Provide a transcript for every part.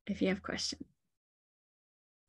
if you have questions.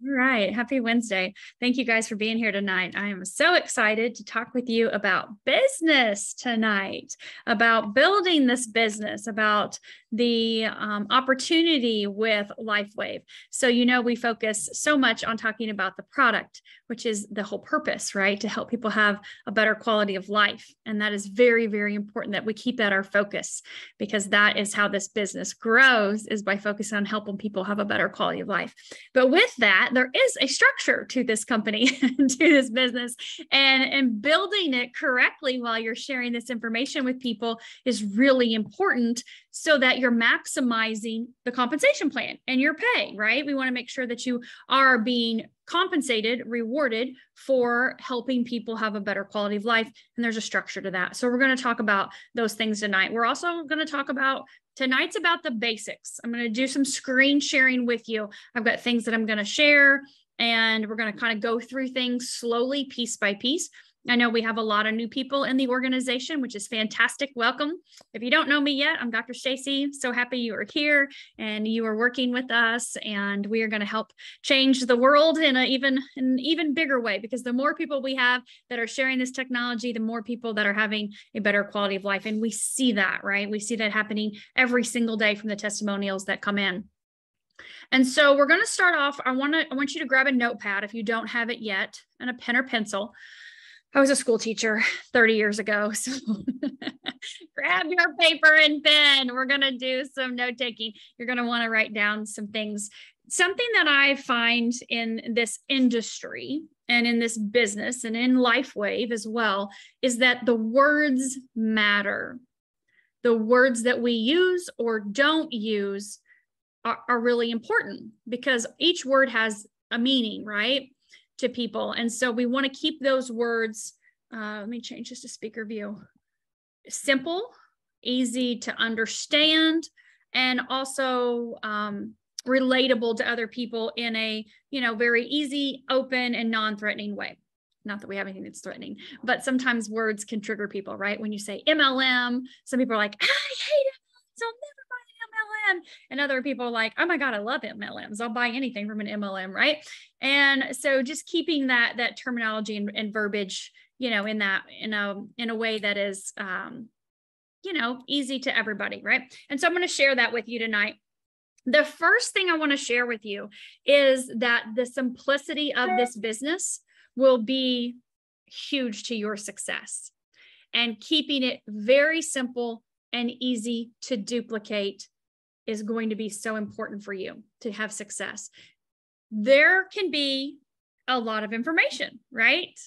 All right. Happy Wednesday. Thank you guys for being here tonight. I am so excited to talk with you about business tonight, about building this business, about the opportunity with LifeWave. So, we focus so much on talking about the product, which is the whole purpose, right? To help people have a better quality of life. And that is very, very important that we keep that our focus, because that is how this business grows, is by focusing on helping people have a better quality of life. But with that, there is a structure to this company, to this business, and building it correctly while you're sharing this information with people is really important, so that you're maximizing the compensation plan and your pay, right? We want to make sure that you are being compensated, rewarded for helping people have a better quality of life. And there's a structure to that. So we're going to talk about those things tonight. We're also going to talk about tonight's about the basics. I'm going to do some screen sharing with you. I've got things that I'm going to share, and we're going to kind of go through things slowly, piece by piece. I know we have a lot of new people in the organization, which is fantastic. Welcome. If you don't know me yet, I'm Dr. Stacy. So happy you are here and you are working with us, and we are going to help change the world in an even bigger way, because the more people we have that are sharing this technology, the more people that are having a better quality of life. And we see that, right? We see that happening every single day from the testimonials that come in. And so we're going to start off. I want you to grab a notepad if you don't have it yet, and a pen or pencil. I was a school teacher 30 years ago, so grab your paper and pen. We're going to do some note taking. You're going to want to write down some things. Something that I find in this industry and in this business and in LifeWave as well is that the words matter. The words that we use or don't use are really important, because each word has a meaning, right, to people. And so we want to keep those words, let me change this to speaker view, simple, easy to understand, and also relatable to other people in a, very easy, open, and non-threatening way. Not that we have anything that's threatening, but sometimes words can trigger people, right? When you say MLM, some people are like, I hate it, so I'll never buy an MLM. And other people are like, oh my God, I love MLMs. I'll buy anything from an MLM, right? And so just keeping that terminology and verbiage, in a way that is, easy to everybody, right? And so I'm going to share that with you tonight. The first thing I want to share with you is that the simplicity of this business will be huge to your success, and keeping it very simple and easy to duplicate is going to be so important for you to have success. There can be a lot of information, right?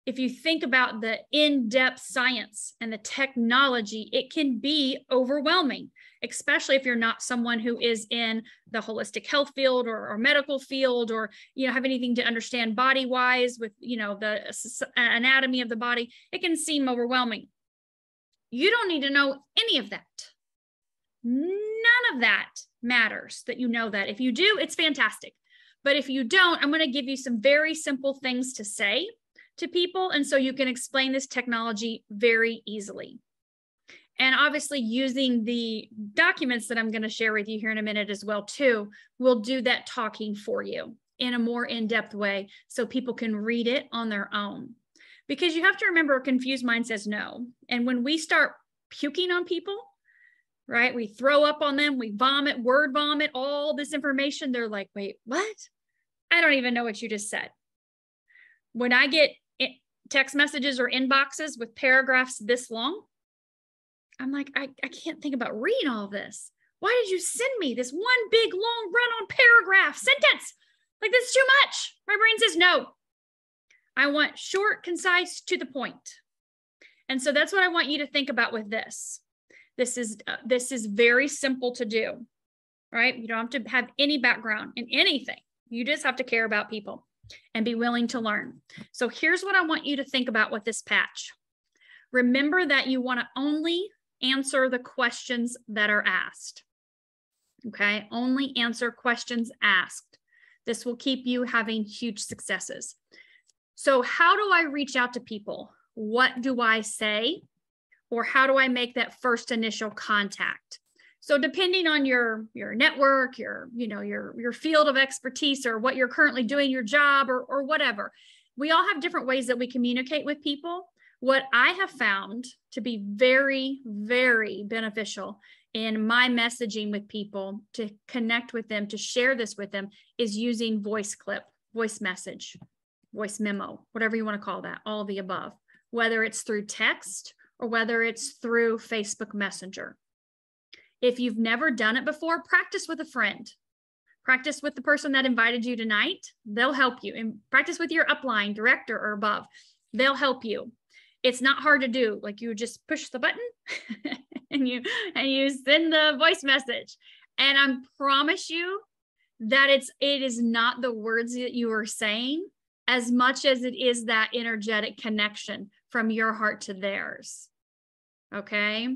If you think about the in-depth science and the technology, it can be overwhelming, especially if you're not someone who is in the holistic health field or medical field, or have anything to understand body-wise with the anatomy of the body. It can seem overwhelming. You don't need to know any of that. None of that matters that you know that. If you do, it's fantastic. But if you don't, I'm going to give you some very simple things to say to people, and so you can explain this technology very easily. And obviously using the documents that I'm going to share with you here in a minute as well too, will do that talking for you in a more in-depth way so people can read it on their own. Because you have to remember, a confused mind says no. And when we start puking on people, right, we throw up on them, we vomit, word vomit, all this information, they're like, wait, what? I don't even know what you just said. When I get text messages or inboxes with paragraphs this long, I'm like, I can't think about reading all this. Why did you send me this one big, long, run-on paragraph sentence? Like, this is too much. My brain says no. I want short, concise, to the point. And so that's what I want you to think about with this. This is very simple to do, right? You don't have to have any background in anything. You just have to care about people and be willing to learn. So here's what I want you to think about with this patch. Remember that you want to only answer the questions that are asked. Okay, only answer questions asked. This will keep you having huge successes. So how do I reach out to people? What do I say? Or how do I make that first initial contact? So depending on your network, your field of expertise, or what you're currently doing, your job, or whatever, we all have different ways that we communicate with people. What I have found to be very, very beneficial in my messaging with people, to connect with them, to share this with them, is using voice clip, voice message, voice memo, whatever you want to call that, all of the above, whether it's through text or whether it's through Facebook Messenger. If you've never done it before, practice with a friend. Practice with the person that invited you tonight. They'll help you. And practice with your upline, director, or above. They'll help you. It's not hard to do. Like, you just push the button and you send the voice message. And I promise you that it is not the words that you are saying as much as it is that energetic connection from your heart to theirs. Okay?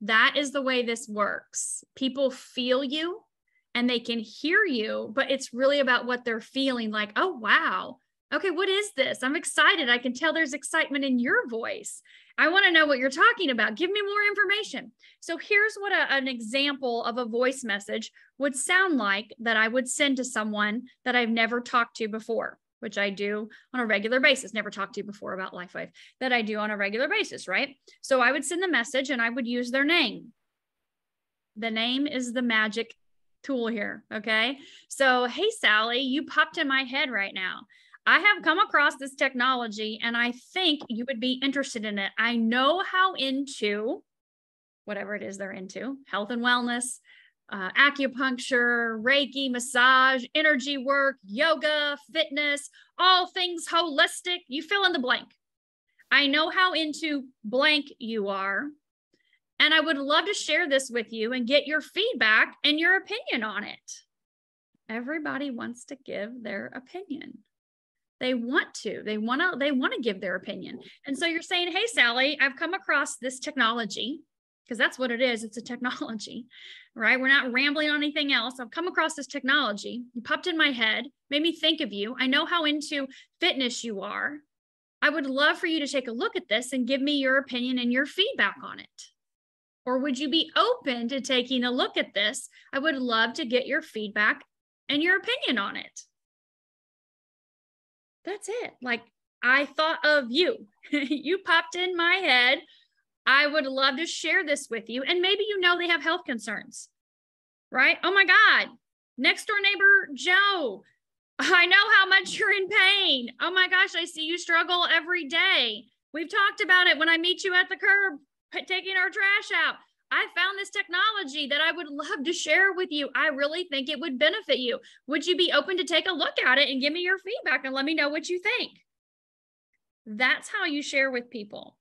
That is the way this works. People feel you and they can hear you, but it's really about what they're feeling. Like, oh, wow. Okay, what is this? I'm excited. I can tell there's excitement in your voice. I want to know what you're talking about. Give me more information. So here's what an example of a voice message would sound like that I would send to someone that I've never talked to before, which I do on a regular basis. Never talked to you before about LifeWave, that I do on a regular basis, right? So I would send the message and I would use their name. The name is the magic tool here, okay? So, hey, Sally, you popped in my head right now. I have come across this technology and I think you would be interested in it. I know how into whatever it is they're into, health and wellness, acupuncture, Reiki, massage, energy work, yoga, fitness, all things holistic. You fill in the blank. I know how into blank you are, and I would love to share this with you and get your feedback and your opinion on it. Everybody wants to give their opinion. They want to give their opinion. And so you're saying, hey, Sally, I've come across this technology, because that's what it is. It's a technology, right? We're not rambling on anything else. I've come across this technology. You popped in my head, made me think of you. I know how into fitness you are. I would love for you to take a look at this and give me your opinion and your feedback on it. Or would you be open to taking a look at this? I would love to get your feedback and your opinion on it. That's it. Like, I thought of you. You popped in my head. I would love to share this with you. And maybe they have health concerns, right? Oh my God, next door neighbor Joe, I know how much you're in pain. Oh my gosh, I see you struggle every day. We've talked about it when I meet you at the curb, taking our trash out. I found this technology that I would love to share with you. I really think it would benefit you. Would you be open to take a look at it and give me your feedback and let me know what you think? That's how you share with people.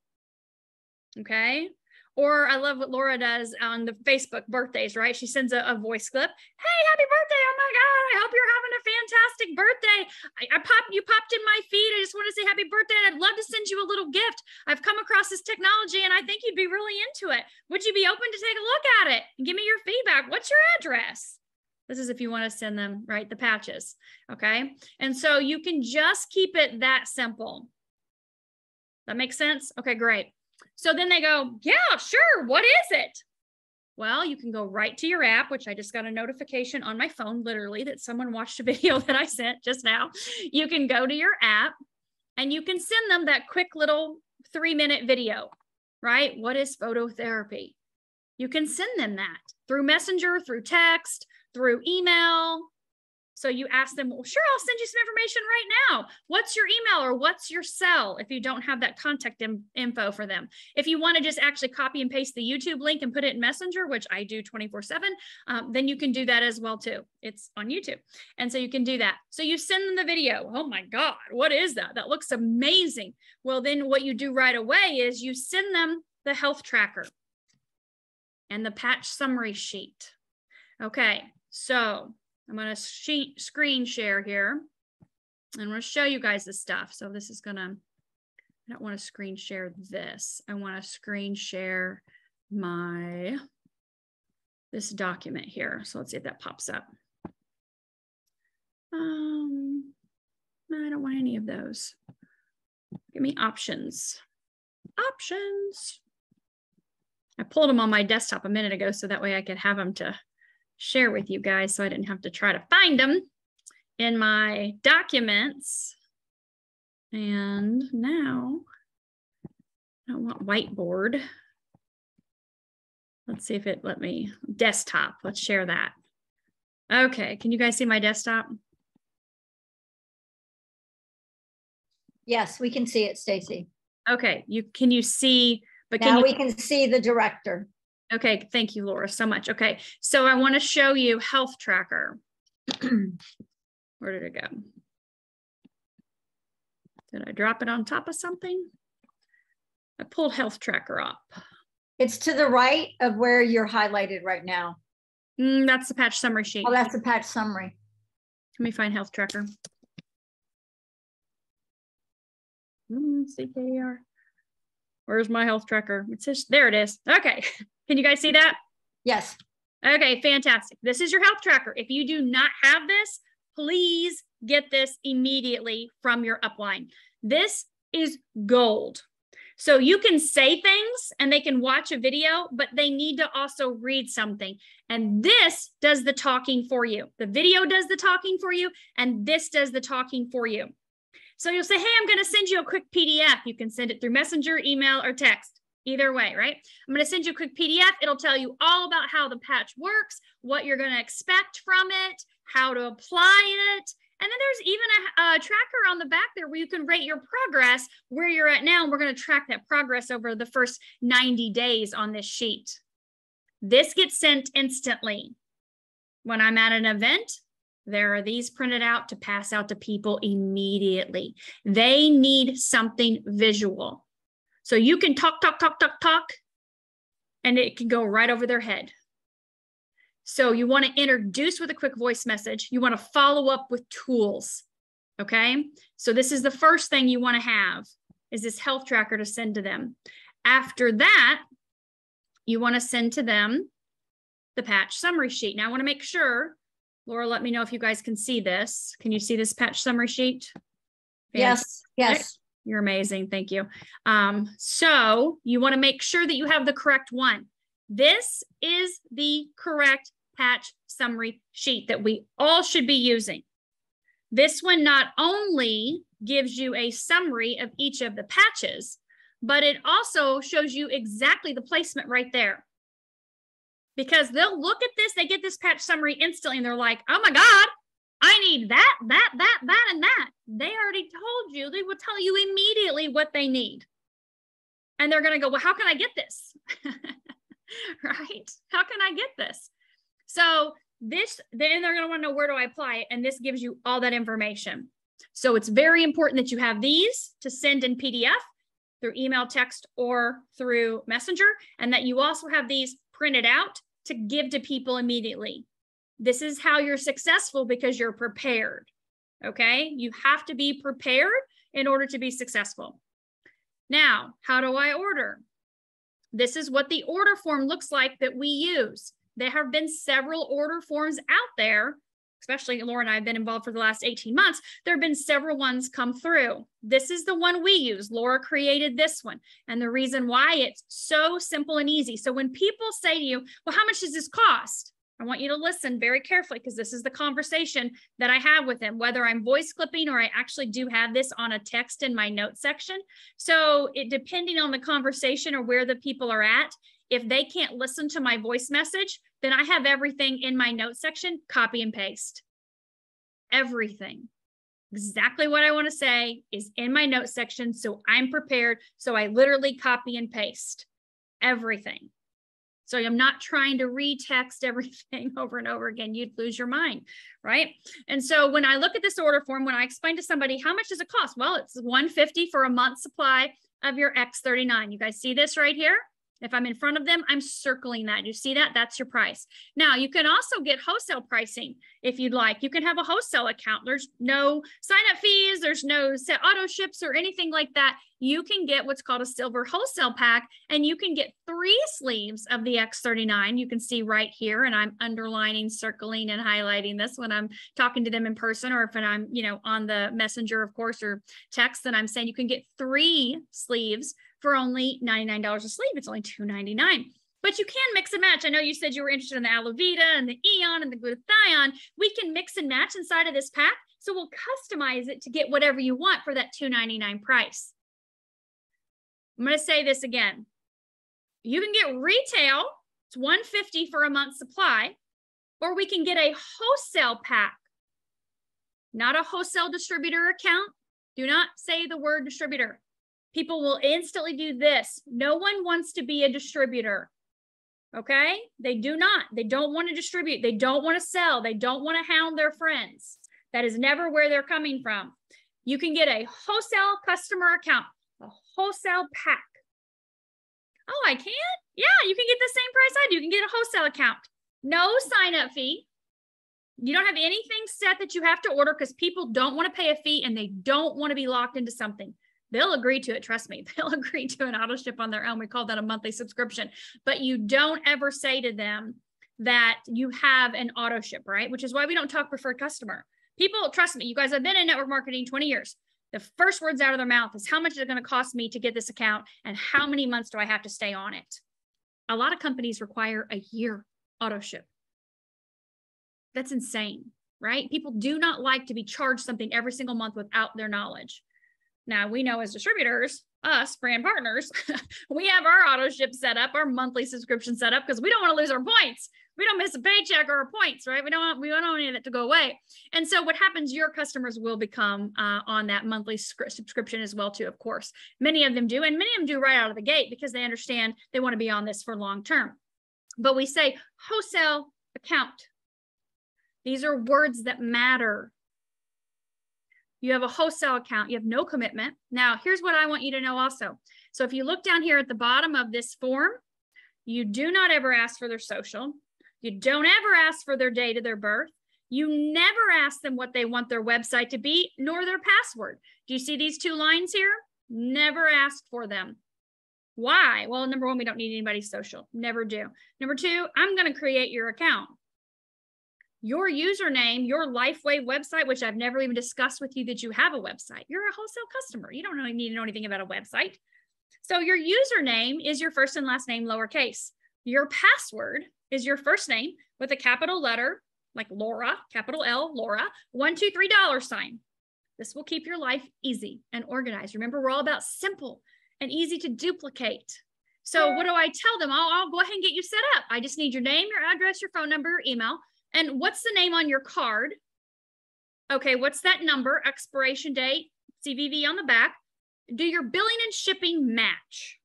Okay. Or I love what Laura does on the Facebook birthdays, right? She sends a voice clip. Hey, happy birthday. Oh my God. I hope you're having a fantastic birthday. You popped in my feed. I just want to say happy birthday. And I'd love to send you a little gift. I've come across this technology and I think you'd be really into it. Would you be open to take a look at it and give me your feedback? What's your address? This is if you want to send them, right, the patches. Okay. And so you can just keep it that simple. That makes sense? Okay, great. So then they go, yeah, sure. What is it? Well, you can go right to your app, which I just got a notification on my phone, literally, that someone watched a video that I sent just now. You can go to your app and you can send them that quick little 3-minute video, right? What is phototherapy? You can send them that through Messenger, through text, through email. So you ask them, well, sure, I'll send you some information right now. What's your email or what's your cell if you don't have that contact info for them? If you want to just actually copy and paste the YouTube link and put it in Messenger, which I do 24/7, then you can do that as well too. It's on YouTube. And so you can do that. So you send them the video. Oh my God, what is that? That looks amazing. Well, then what you do right away is you send them the health tracker and the patch summary sheet. Okay, so I'm going to screen share here. And I'm going to show you guys this stuff. So this is going to, I don't want to screen share this. I want to screen share this document here. So let's see if that pops up. No, I don't want any of those. Give me options. Options. I pulled them on my desktop a minute ago so that way I could have them to share with you guys so I didn't have to try to find them in my documents. And now I don't want whiteboard. Let's see if it let me. Desktop, let's share that. Okay, can you guys see my desktop? Yes, we can see it, Stacy. Okay, can you see? But now we can see the director. Okay, thank you, Laura, so much. Okay, so I want to show you Health Tracker. Where did it go? Did I drop it on top of something? I pulled Health Tracker up. It's to the right of where you're highlighted right now. That's the patch summary sheet. Oh, that's the patch summary. Let me find Health Tracker. CKR. Where's my Health Tracker? It says, there it is. Okay. Can you guys see that? Yes. Okay, fantastic. This is your Health Tracker. If you do not have this, please get this immediately from your upline. This is gold. So you can say things and they can watch a video, but they need to also read something. And this does the talking for you. The video does the talking for you, and this does the talking for you. So you'll say, hey, I'm going to send you a quick PDF. You can send it through Messenger, email, or text. Either way, right? I'm going to send you a quick PDF. It'll tell you all about how the patch works, what you're going to expect from it, how to apply it. And then there's even a tracker on the back there where you can rate your progress, where you're at now. And we're going to track that progress over the first 90 days on this sheet. This gets sent instantly. When I'm at an event, there are these printed out to pass out to people immediately. They need something visual. So you can talk, and it can go right over their head. So you want to introduce with a quick voice message. You want to follow up with tools, okay? So this is the first thing you want to have, is this Health Tracker to send to them. After that, you want to send to them the patch summary sheet. Now I want to make sure, Laura, let me know if you guys can see this. Can you see this patch summary sheet? Yes, yes. You're amazing, thank you. So you want to make sure that you have the correct one. This is the correct patch summary sheet that we all should be using. This one not only gives you a summary of each of the patches, but it also shows you exactly the placement right there. Because they'll look at this, they get this patch summary instantly, and they're like, oh my God, I need that, and that. They already told you, they will tell you immediately what they need. And they're gonna go, well, how can I get this? Right? How can I get this? So this, then they're gonna wanna know, where do I apply it? And this gives you all that information. So it's very important that you have these to send in PDF through email, text, or through Messenger, and that you also have these printed out to give to people immediately. This is how you're successful, because you're prepared, okay? You have to be prepared in order to be successful. Now, how do I order? This is what the order form looks like that we use. There have been several order forms out there, especially Laura and I have been involved for the last 18 months. There have been several ones come through. This is the one we use. Laura created this one. And the reason why, it's so simple and easy. So when people say to you, well, how much does this cost? I want you to listen very carefully, because this is the conversation that I have with them, whether I'm voice clipping or I actually do have this on a text in my notes section. So depending on the conversation or where the people are at, if they can't listen to my voice message, then I have everything in my notes section, copy and paste. Everything. Exactly what I want to say is in my notes section, so I'm prepared. So I literally copy and paste everything. So I'm not trying to retext everything over and over again. You'd lose your mind, right? And so when I look at this order form, when I explain to somebody, how much does it cost? Well, it's $150 for a month's supply of your X39. You guys see this right here? If I'm in front of them, I'm circling that. You see that? That's your price. Now, you can also get wholesale pricing if you'd like. You can have a wholesale account. There's no sign-up fees. There's no set auto ships or anything like that. You can get what's called a silver wholesale pack, and you can get 3 sleeves of the X39. You can see right here, and I'm underlining, circling, and highlighting this when I'm talking to them in person, or if I'm, on the messenger, of course, or text, then I'm saying you can get 3 sleeves for only $99 a sleeve. It's only $2.99. But you can mix and match. I know you said you were interested in the aloe vera and the Eon and the glutathione. We can mix and match inside of this pack. So we'll customize it to get whatever you want for that $2.99 price. I'm going to say this again. You can get retail, it's $150 for a month's supply, or we can get a wholesale pack, not a wholesale distributor account. Do not say the word distributor. People will instantly do this. No one wants to be a distributor. Okay? They do not. They don't want to distribute. They don't want to sell. They don't want to hound their friends. That is never where they're coming from. You can get a wholesale customer account, a wholesale pack. Oh, I can? Yeah, you can get the same price I do. You can get a wholesale account. No sign-up fee. You don't have anything set that you have to order because people don't want to pay a fee and they don't want to be locked into something. They'll agree to it. Trust me. They'll agree to an auto ship on their own. We call that a monthly subscription. But you don't ever say to them that you have an auto ship, right? Which is why we don't talk preferred customer. People, trust me, you guys have been in network marketing 20 years. The first words out of their mouth is how much is it going to cost me to get this account and how many months do I have to stay on it? A lot of companies require a year auto ship. That's insane, right? People do not like to be charged something every single month without their knowledge. Now, we know as distributors, us brand partners, we have our auto ship set up, our monthly subscription set up because we don't want to lose our points. We don't miss a paycheck or our points, right? We don't want any of it to go away. And so what happens, your customers will become on that monthly subscription as well too, of course. Many of them do, and many of them do right out of the gate because they understand they want to be on this for long term. But we say wholesale account. These are words that matter. You have a wholesale account, you have no commitment. Now, here's what I want you to know also. So if you look down here at the bottom of this form, you do not ever ask for their social. You don't ever ask for their date of their birth. You never ask them what they want their website to be, nor their password. Do you see these two lines here? Never ask for them. Why? Well, number one, we don't need anybody's social. Never do. Number two, I'm going to create your account. Your username, your LifeWave website, which I've never even discussed with you that you have a website. You're a wholesale customer. You don't really need to know anything about a website. So your username is your first and last name, lowercase. Your password is your first name with a capital letter, like Laura, capital L, Laura, $123. This will keep your life easy and organized. Remember, we're all about simple and easy to duplicate. So what do I tell them? I'll go ahead and get you set up. I just need your name, your address, your phone number, your email. And what's the name on your card? Okay, what's that number, expiration date, CVV on the back? Do your billing and shipping match?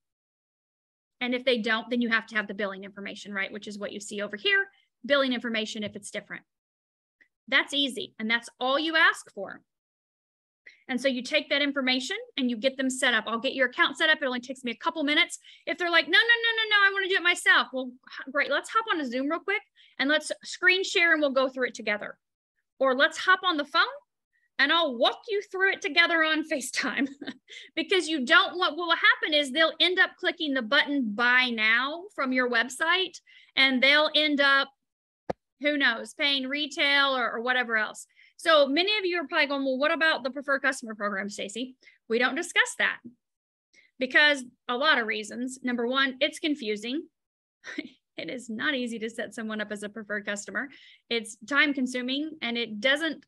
And if they don't, then you have to have the billing information, right? Which is what you see over here, billing information if it's different. That's easy, and that's all you ask for. And so you take that information and you get them set up. I'll get your account set up. It only takes me a couple minutes. If they're like, no, I want to do it myself. Well, great. Let's hop on a Zoom real quick and let's screen share and we'll go through it together. Or let's hop on the phone and I'll walk you through it together on FaceTime because you don't want, what will happen is they'll end up clicking the button buy now from your website and they'll end up, who knows, paying retail or whatever else. So many of you are probably going, well, what about the preferred customer program, Stacey? We don't discuss that because a lot of reasons. Number one, it's confusing. It is not easy to set someone up as a preferred customer. It's time consuming and it doesn't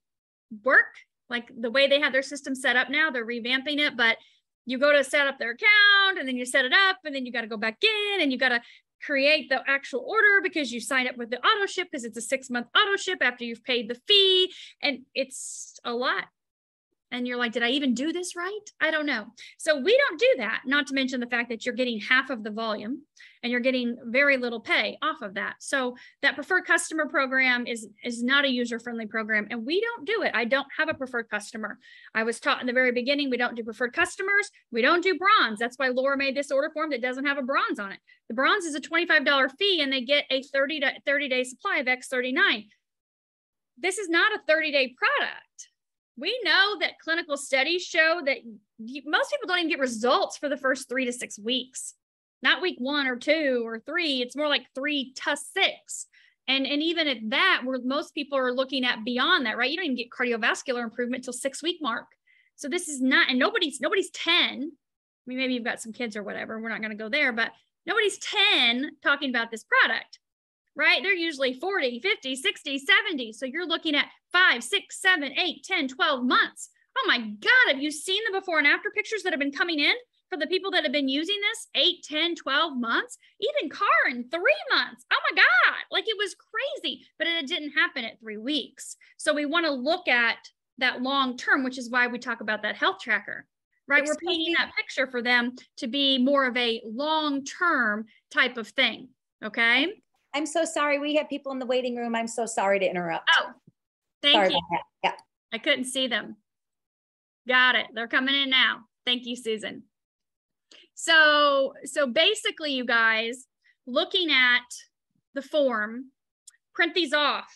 work like the way they have their system set up now. They're revamping it, but you go to set up their account and then you set it up and then you got to go back in and you got to create the actual order because you sign up with the auto ship because it's a 6-month auto ship after you've paid the fee. And it's a lot. And you're like, did I even do this right? I don't know. So we don't do that. Not to mention the fact that you're getting half of the volume and you're getting very little pay off of that. So that preferred customer program is not a user-friendly program and we don't do it. I don't have a preferred customer. I was taught in the very beginning, we don't do preferred customers. We don't do bronze. That's why Laura made this order form that doesn't have a bronze on it. The bronze is a $25 fee and they get a 30-day supply of X39. This is not a 30-day product. We know that clinical studies show that most people don't even get results for the first 3 to 6 weeks, not week 1 or 2 or 3. It's more like 3 to 6. And even at that, where most people are looking at beyond that, right? You don't even get cardiovascular improvement till 6-week mark. So this is not, and nobody's 10. I mean, maybe you've got some kids or whatever. We're not going to go there, but Nobody's 10 talking about this product, right? They're usually 40, 50, 60, 70. So you're looking at 5, 6, 7, 8, 10, 12 months. Oh my God, have you seen the before and after pictures that have been coming in for the people that have been using this 8, 10, 12 months? Even Karen, 3 months. Oh my God, like it was crazy, but it didn't happen at 3 weeks. So we want to look at that long term, which is why we talk about that health tracker, right? We're painting that picture for them to be more of a long-term type of thing, okay? I'm so sorry. We have people in the waiting room. I'm so sorry to interrupt. Oh, thank you. Yeah. I couldn't see them. Got it. They're coming in now. Thank you, Susan. So basically, you guys, looking at the form, print these off.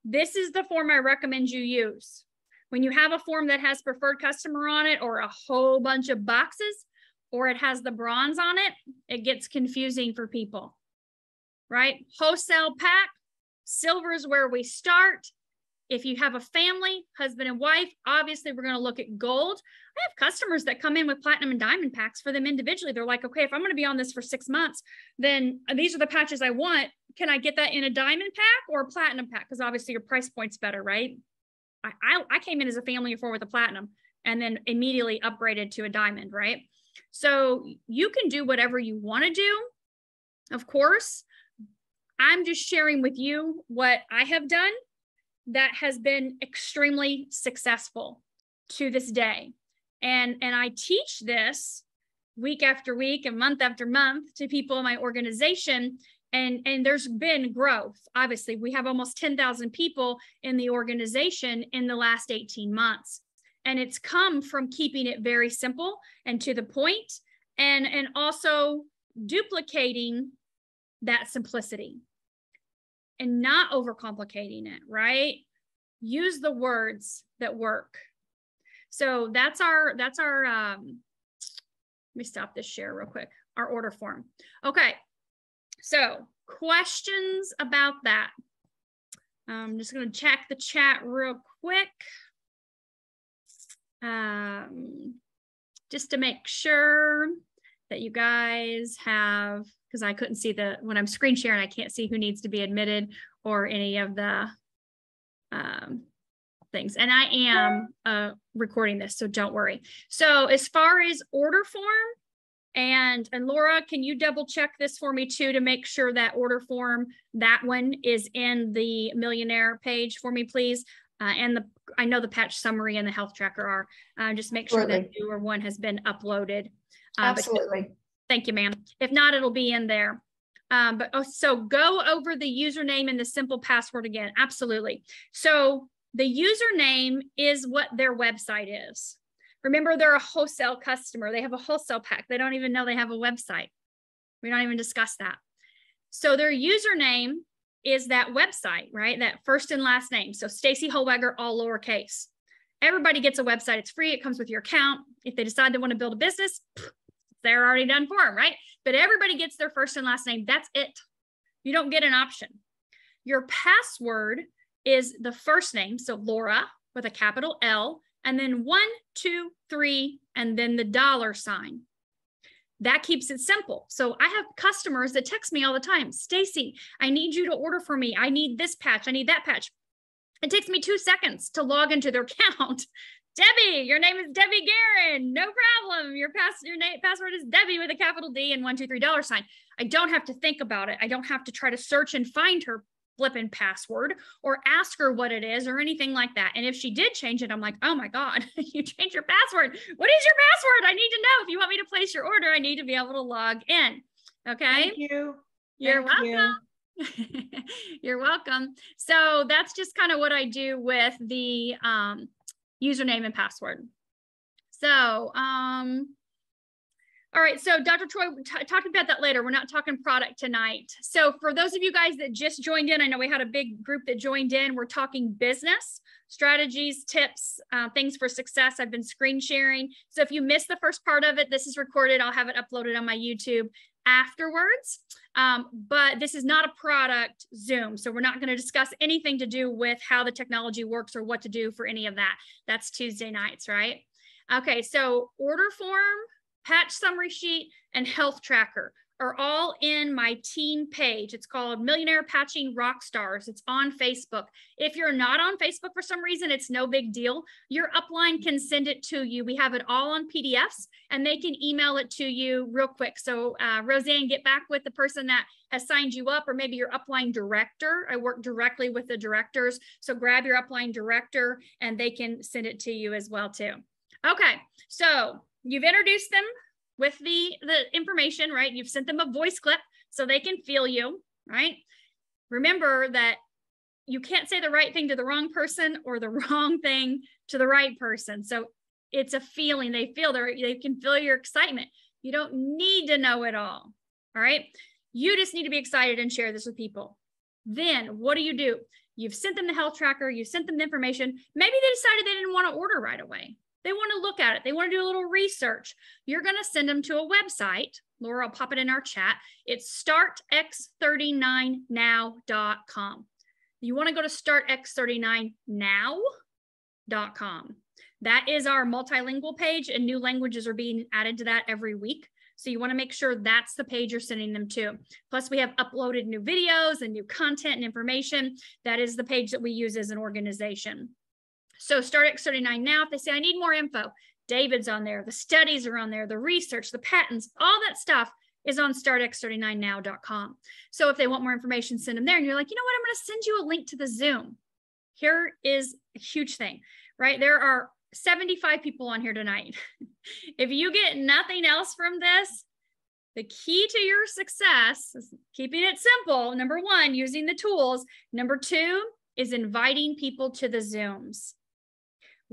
This is the form I recommend you use. When you have a form that has preferred customer on it or a whole bunch of boxes, or it has the bronze on it, it gets confusing for people, right? Wholesale pack, silver is where we start. If you have a family, husband and wife, obviously we're going to look at gold. I have customers that come in with platinum and diamond packs for them individually. They're like, okay, if I'm going to be on this for 6 months, then these are the patches I want. Can I get that in a diamond pack or a platinum pack? Because obviously your price point's better, right? I came in as a family of 4 with a platinum and then immediately upgraded to a diamond, right? So you can do whatever you want to do. Of course, I'm just sharing with you what I have done that has been extremely successful to this day. And I teach this week after week and month after month to people in my organization. And there's been growth. Obviously, we have almost 10,000 people in the organization in the last 18 months. And it's come from keeping it very simple and to the point, and also duplicating that simplicity and not overcomplicating it, right? Use the words that work. So that's our let me stop this share real quick, our order form. Okay. So questions about that? I'm just going to check the chat real quick. Just to make sure that you guys have, because I couldn't see when I'm screen sharing, I can't see who needs to be admitted or any of the things. And I am recording this, so don't worry. So as far as order form, and Laura, can you double check this for me too to make sure that order form, that one is in the Millionaire page for me, please? And I know the patch summary and the health tracker are. Just make sure that newer one has been uploaded. Absolutely. Thank you, ma'am. If not, it'll be in there. So go over the username and the simple password again. Absolutely. So the username is what their website is. Remember, they're a wholesale customer. They have a wholesale pack. They don't even know they have a website. We don't even discuss that. So their username is that website, right? That first and last name. So Stacy Holweger, all lowercase. Everybody gets a website. It's free. It comes with your account. If they decide they want to build a business, they're already done for them, right? But everybody gets their first and last name. That's it. You don't get an option. Your password is the first name. So Laura with a capital L, and then 1, 2, 3, and then the $sign. That keeps it simple. So I have customers that text me all the time. Stacy, I need you to order for me. I need this patch. I need that patch. It takes me 2 seconds to log into their account. Debbie, your name is Debbie Guerin. No problem. Your password is Debbie with a capital D and 1, 2, 3 $sign. I don't have to think about it. I don't have to try to search and find her flipping password or ask her what it is or anything like that. And if she did change it, I'm like, oh my God, you changed your password. What is your password? I need to know. If you want me to place your order, I need to be able to log in. Okay. Thank you. You're welcome. You're welcome. So that's just kind of what I do with the username and password. So, all right, so Dr. Troy, talking about that later. We're not talking product tonight. So for those of you guys that just joined in, I know we had a big group that joined in. We're talking business, strategies, tips, things for success. I've been screen sharing. So if you missed the first part of it, this is recorded. I'll have it uploaded on my YouTube afterwards. But this is not a product Zoom. So we're not going to discuss anything to do with how the technology works or what to do for any of that. That's Tuesday nights, right? Okay, so order form, patch summary sheet, and health tracker are all in my team page. It's called Millionaire Patching Rockstars. It's on Facebook. If you're not on Facebook for some reason, it's no big deal. Your upline can send it to you. We have it all on PDFs and they can email it to you real quick. So Roseanne, get back with the person that has signed you up, or maybe your upline director. I work directly with the directors. So grab your upline director and they can send it to you as well too. Okay, so you've introduced them with the information, right? You've sent them a voice clip so they can feel you, right? Remember that you can't say the right thing to the wrong person or the wrong thing to the right person. So it's a feeling. They feel they can feel your excitement. You don't need to know it all right? You just need to be excited and share this with people. Then what do? You've sent them the health tracker. You sent them the information. Maybe they decided they didn't want to order right away. They want to look at it. They want to do a little research. You're going to send them to a website. Laura, I'll pop it in our chat. It's startx39now.com. You want to go to startx39now.com. That is our multilingual page, and new languages are being added to that every week. So you want to make sure that's the page you're sending them to. Plus, we have uploaded new videos and new content and information. That is the page that we use as an organization. So Start X39 Now, if they say, I need more info, David's on there. The studies are on there, the research, the patents, all that stuff is on startx39now.com. So if they want more information, send them there. And you're like, you know what? I'm going to send you a link to the Zoom. Here is a huge thing, right? There are 75 people on here tonight. If you get nothing else from this, the key to your success is keeping it simple. Number one, using the tools. Number two is inviting people to the Zooms.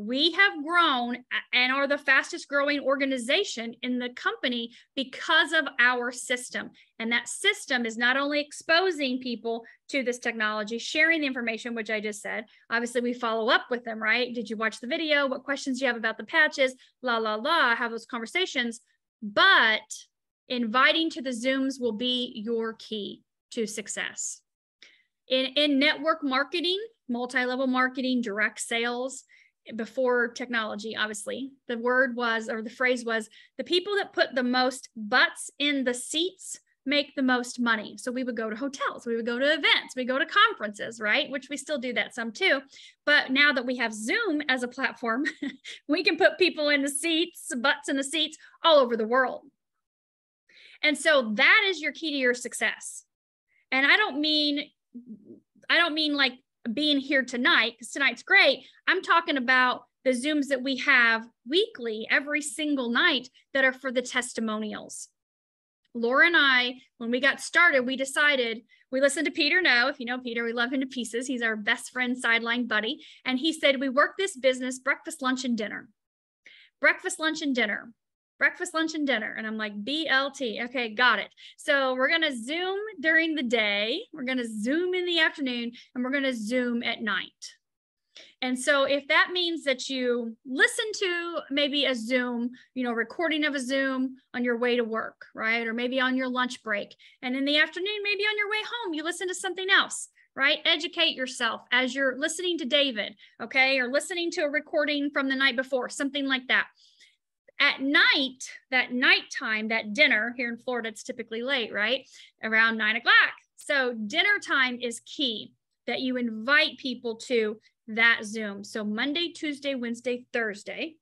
We have grown and are the fastest growing organization in the company because of our system. And that system is not only exposing people to this technology, sharing the information, which I just said. Obviously, we follow up with them, right? Did you watch the video? What questions do you have about the patches? La, la, la, have those conversations. But inviting to the Zooms will be your key to success. In network marketing, multi-level marketing, direct sales, before technology, obviously, the word was, or the phrase was, the people that put the most butts in the seats make the most money. So we would go to hotels, we would go to events, we go to conferences, right? Which we still do that some too. But now that we have Zoom as a platform, we can put people in the seats, butts in the seats all over the world. And so that is your key to your success. And I don't mean like being here tonight, because tonight's great. I'm talking about the Zooms that we have weekly, every single night, that are for the testimonials. Laura and I, when we got started, we decided, we listened to Peter No. If you know Peter, we love him to pieces. He's our best friend, sideline buddy. And he said, we work this business breakfast, lunch, and dinner. Breakfast, lunch, and dinner. Breakfast, lunch, and dinner. And I'm like, BLT. Okay, got it. So we're going to Zoom during the day. We're going to Zoom in the afternoon, and we're going to Zoom at night. And so if that means that you listen to maybe a Zoom, recording of a Zoom on your way to work, right? Or maybe on your lunch break. And in the afternoon, maybe on your way home, you listen to something else, right? Educate yourself as you're listening to David, okay? Or listening to a recording from the night before, something like that. At night, that nighttime, that dinner, here in Florida, it's typically late, right? Around 9 o'clock. So dinner time is key, that you invite people to that Zoom. So Monday, Tuesday, Wednesday, Thursday,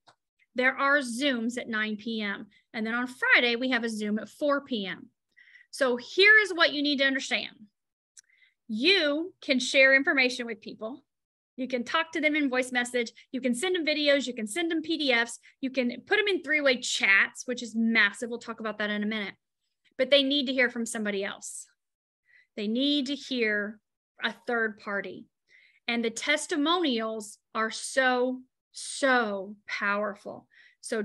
there are Zooms at 9 p.m. And then on Friday, we have a Zoom at 4 p.m. So here is what you need to understand. You can share information with people. You can talk to them in voice message. You can send them videos. You can send them PDFs. You can put them in three-way chats, which is massive. We'll talk about that in a minute. But they need to hear from somebody else. They need to hear a third party. And the testimonials are so, so powerful. So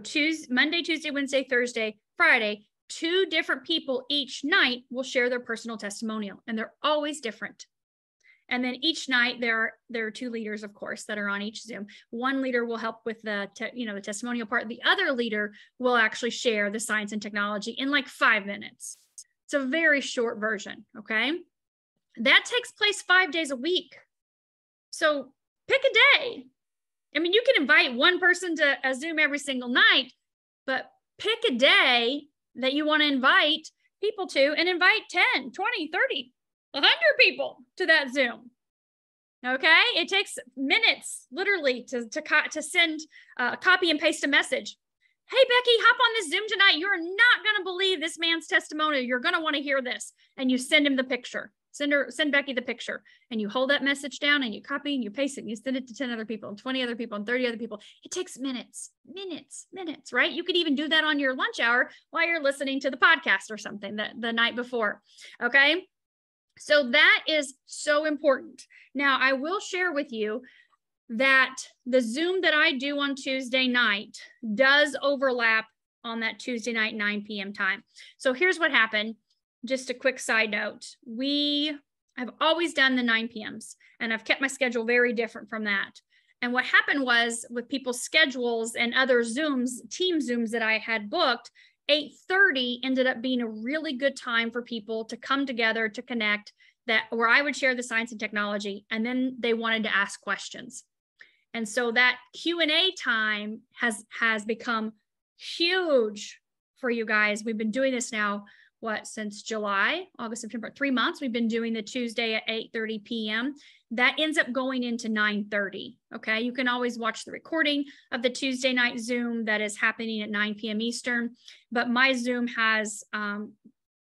Monday, Tuesday, Wednesday, Thursday, Friday, 2 different people each night will share their personal testimonial. And they're always different. And then each night there are 2 leaders, of course, that are on each Zoom. One leader will help with the testimonial part. The other leader will actually share the science and technology in like 5 minutes. It's a very short version, okay? That takes place 5 days a week. So pick a day. I mean, you can invite one person to a Zoom every single night, but pick a day that you want to invite people to and invite 10, 20, 30, 100 people to that Zoom. Okay. It takes minutes literally to send copy and paste a message. Hey, Becky, hop on this Zoom tonight. You're not going to believe this man's testimonial. You're going to want to hear this. And you send him the picture. Send Becky the picture. And you hold that message down and you copy and you paste it. And you send it to 10 other people and 20 other people and 30 other people. It takes minutes, right? You could even do that on your lunch hour while you're listening to the podcast or something the night before. Okay. So that is so important. Now, I will share with you that the Zoom that I do on Tuesday night does overlap on that Tuesday night, 9 p.m. time. So here's what happened. Just a quick side note. I've always done the 9 p.m.s and I've kept my schedule very different from that. And what happened was with people's schedules and other Zooms, team Zooms that I had booked, 8:30 ended up being a really good time for people to come together to connect, where I would share the science and technology, and then they wanted to ask questions. And so that Q&A time has become huge for you guys. We've been doing this now, since July, August, September, 3 months. We've been doing the Tuesday at 8:30 p.m. That ends up going into 9:30. Okay. You can always watch the recording of the Tuesday night Zoom that is happening at 9 p.m. Eastern, but my Zoom has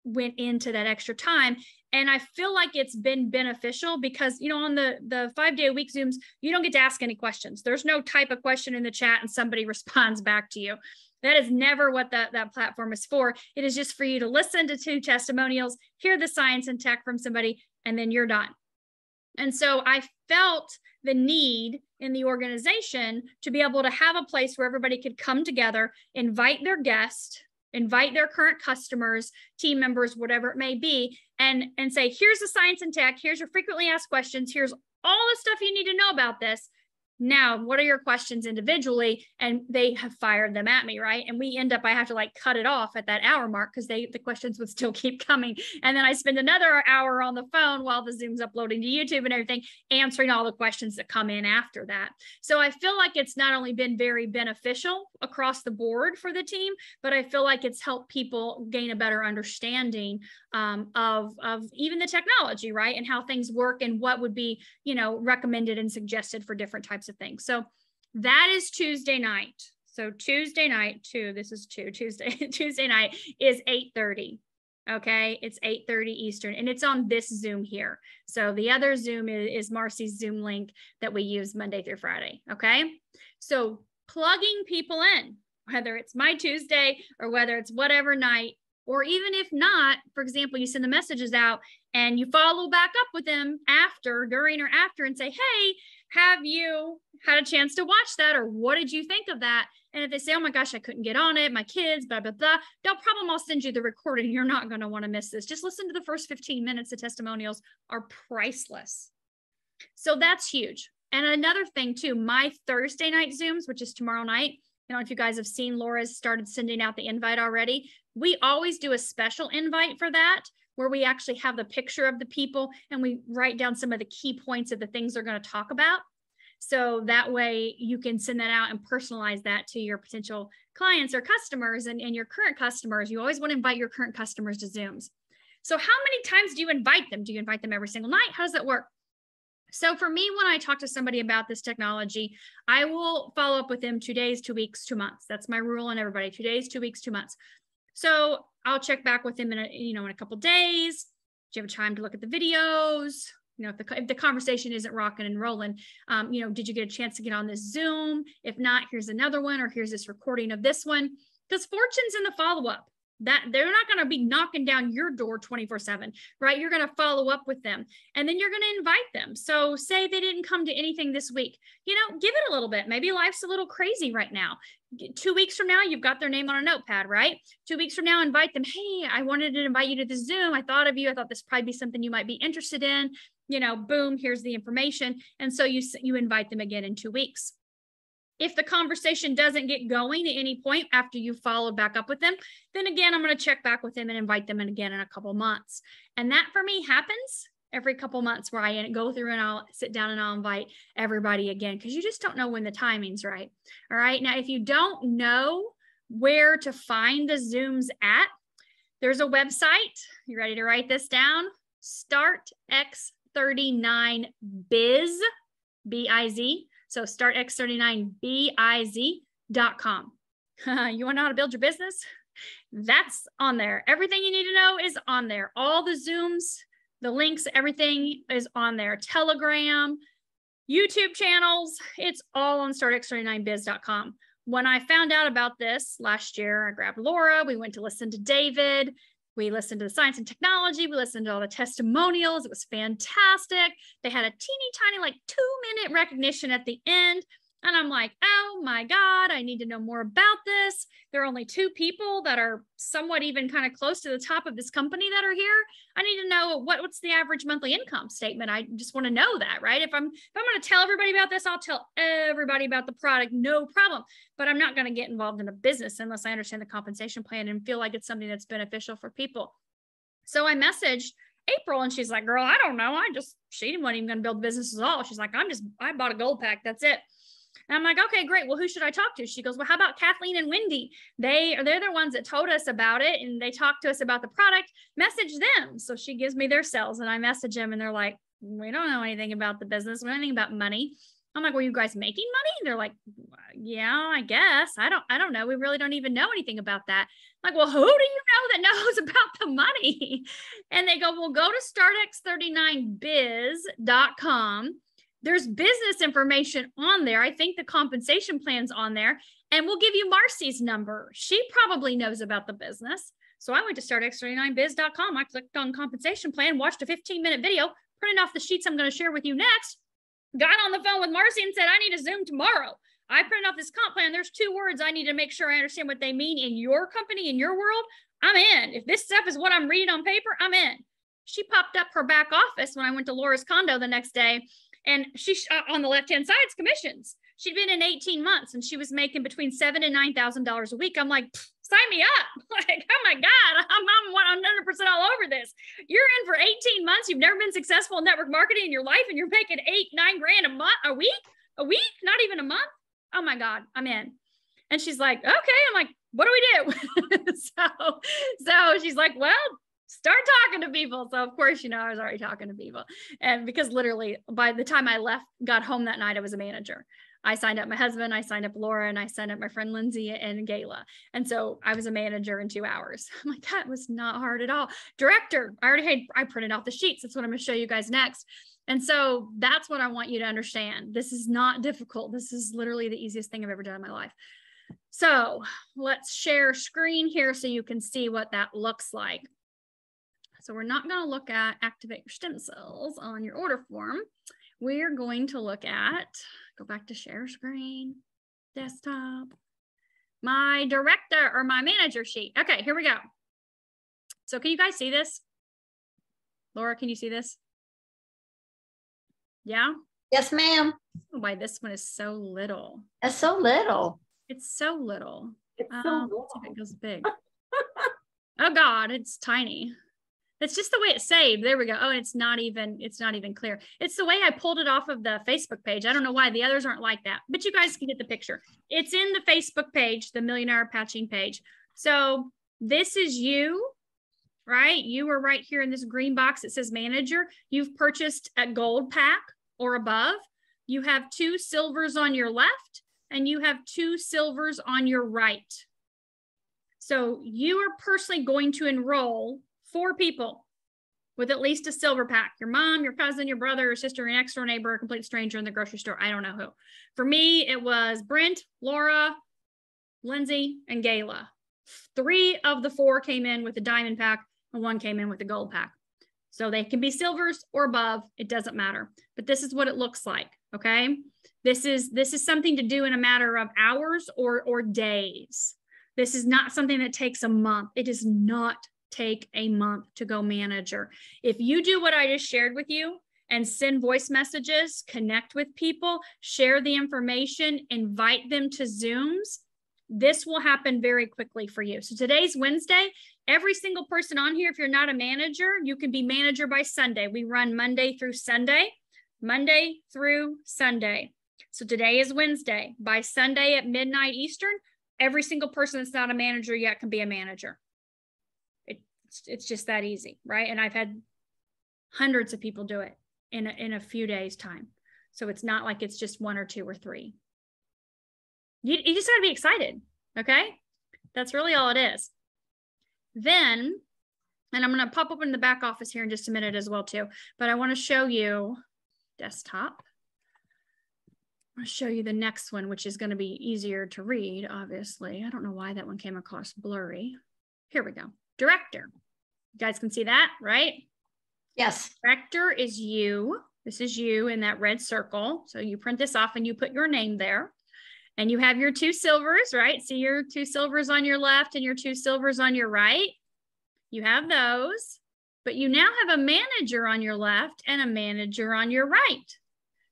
went into that extra time. And I feel like it's been beneficial because, on the 5-day-a-week Zooms, you don't get to ask any questions. There's no type of question in the chat and somebody responds back to you. That is never what that platform is for. It is just for you to listen to 2 testimonials, hear the science and tech from somebody, and then you're done. And so I felt the need in the organization to be able to have a place where everybody could come together, invite their guests, invite their current customers, team members, whatever it may be, and say, here's the science and tech, here's your frequently asked questions, here's all the stuff you need to know about this. Now, what are your questions individually? And they have fired them at me, right? And I have to cut it off at that hour mark because the questions would still keep coming. And then I spend another hour on the phone while the Zoom's uploading to YouTube and everything, answering all the questions that come in after that. So I feel like it's not only been very beneficial across the board for the team, but I feel like it's helped people gain a better understanding of even the technology, right? And how things work and what would be, recommended and suggested for different types of things. So that is Tuesday night. So Tuesday night Tuesday night is 8:30. Okay. It's 8:30 Eastern and it's on this Zoom here. So the other Zoom is Marcy's Zoom link that we use Monday through Friday. Okay. So plugging people in, whether it's my Tuesday or whether it's whatever night, or even if not, for example, you send the messages out and you follow back up with them during or after and say, hey, have you had a chance to watch that? Or what did you think of that? And if they say, oh my gosh, I couldn't get on it, my kids, blah, blah, blah, no problem. I'll send you the recording. You're not going to want to miss this. Just listen to the first 15 minutes. The testimonials are priceless. So that's huge. And another thing too, my Thursday night Zooms, which is tomorrow night. I don't know if you guys have seen, Laura's started sending out the invite already. We always do a special invite for that, where we actually have the picture of the people and we write down some of the key points of the things they're going to talk about. So that way you can send that out and personalize that to your potential clients or customers and your current customers. You always want to invite your current customers to Zooms. So how many times do you invite them? Do you invite them every single night? How does that work? So for me, when I talk to somebody about this technology, I will follow up with them 2 days, 2 weeks, 2 months. That's my rule on everybody, 2 days, 2 weeks, 2 months. So I'll check back with them in a couple of days. Do you have time to look at the videos? If the conversation isn't rocking and rolling, did you get a chance to get on this Zoom? If not, here's another one, or here's this recording of this one. Because fortune's in the follow-up. That they're not going to be knocking down your door 24/7, right? You're going to follow up with them and then you're going to invite them. So say they didn't come to anything this week, give it a little bit. Maybe life's a little crazy right now. 2 weeks from now, you've got their name on a notepad, right? 2 weeks from now, invite them. Hey, I wanted to invite you to the Zoom. I thought of you. I thought this probably be something you might be interested in. Boom, here's the information. And so you invite them again in 2 weeks. If the conversation doesn't get going at any point after you followed back up with them, then again, I'm going to check back with them and invite them in again in a couple months. And that for me happens every couple months, where I go through and I'll sit down and I'll invite everybody again, because you just don't know when the timing's right. All right. Now, if you don't know where to find the Zooms at, There's a website. You ready to write this down? StartX39Biz, B-I-Z. So StartX39BIZ.com. You want to know how to build your business? That's on there. Everything you need to know is on there. All the Zooms, the links, everything is on there. Telegram, YouTube channels, it's all on StartX39Biz.com. When I found out about this last year, I grabbed Laura. We went to listen to David. We listened to the science and technology. We listened to all the testimonials. It was fantastic. They had a teeny tiny, like 2-minute recognition at the end. And I'm like, oh my God, I need to know more about this. There are only 2 people that are somewhat even kind of close to the top of this company that are here. I need to know what's the average monthly income statement. I just want to know that, right? If I'm going to tell everybody about this, I'll tell everybody about the product, no problem. But I'm not going to get involved in a business unless I understand the compensation plan and feel like it's something that's beneficial for people. So I messaged April and she's like, girl, I don't know. She wasn't even going to build business at all. She's like, I bought a gold pack. That's it. And I'm like, okay, great. Well, who should I talk to? She goes, well, how about Kathleen and Wendy? They're the ones that told us about it and they talked to us about the product. Message them. So she gives me their cells and I message them and they're like, we don't know anything about the business. We don't know anything about money. I'm like, were you guys making money? They're like, yeah, I guess. I don't know. We really don't even know anything about that. I'm like, well, who do you know that knows about the money? And they go, well, go to StartX39Biz.com. There's business information on there. I think the compensation plan's on there, and we'll give you Marcy's number. She probably knows about the business. So I went to StartX39Biz.com. I clicked on compensation plan, watched a 15-minute video, printed off the sheets I'm going to share with you next, got on the phone with Marcy and said, I need a Zoom tomorrow. I printed off this comp plan. There's 2 words I need to make sure I understand what they mean in your company, in your world. I'm in. If this stuff is what I'm reading on paper, I'm in. She popped up her back office when I went to Laura's condo the next day. And she, on the left-hand side, is commissions. She'd been in 18 months and she was making between $7,000 and $9,000 a week. I'm like, sign me up. Like, oh my God, I'm 100% all over this. You're in for 18 months. You've never been successful in network marketing in your life and you're making $8-9 grand a week, not even a month. Oh my God, I'm in. And she's like, okay. I'm like, what do we do? so she's like, well, start talking to people. So of course, I was already talking to people. And because literally by the time I got home that night, I was a manager. I signed up my husband, I signed up Laura, and I signed up my friend Lindsay and Gayla. And so I was a manager in 2 hours. I'm like, that was not hard at all. Director, I printed off the sheets. That's what I'm going to show you guys next. And so that's what I want you to understand. This is not difficult. This is literally the easiest thing I've ever done in my life. So let's share screen here so you can see what that looks like. So we're not going to look at activate your stem cells on your order form. We're going to look at, go back to share screen, desktop, my director or my manager sheet. Okay, here we go. So can you guys see this? Laura, can you see this? Yeah? Yes, ma'am. Oh, why this one is so little. That's so little. It's so little. It's so little. Let's see if it goes big. Oh God, it's tiny. It's just the way it's saved. There we go. Oh, and it's not even clear. It's the way I pulled it off of the Facebook page. I don't know why the others aren't like that, but you guys can get the picture. It's in the Facebook page, the Millionaire Patching page. So this is you, right? You are right here in this green box. It says manager. You've purchased a gold pack or above. You have 2 silvers on your left and you have 2 silvers on your right. So you are personally going to enroll 4 people with at least a silver pack. Your mom, your cousin, your brother, your sister, your next door neighbor, a complete stranger in the grocery store. I don't know who. For me, it was Brent, Laura, Lindsay, and Gayla. 3 of the 4 came in with a diamond pack and 1 came in with a gold pack. So they can be silvers or above. It doesn't matter. But this is what it looks like. Okay. This is something to do in a matter of hours or days. This is not something that takes a month. It does not take a month to go manager. If you do what I just shared with you and send voice messages, connect with people, share the information, invite them to Zooms, this will happen very quickly for you. So today's Wednesday. Every single person on here, if you're not a manager, you can be manager by Sunday. We run Monday through Sunday. So today is Wednesday. By Sunday at midnight Eastern, every single person that's not a manager yet can be a manager. It's just that easy, right? And I've had hundreds of people do it in a few days time. So it's not like it's just 1 or 2 or 3. You just got to be excited. Okay. That's really all it is. Then, and I'm going to pop open the back office here in just a minute as well too, but I want to show you desktop. I'll show you the next one, which is going to be easier to read, obviously. I don't know why that one came across blurry. Here we go. Director. You guys can see that, right? Yes. Director is you. This is you in that red circle. So you print this off and you put your name there. And you have your 2 silvers, right? See your 2 silvers on your left and your 2 silvers on your right. You have those, but you now have a manager on your left and a manager on your right.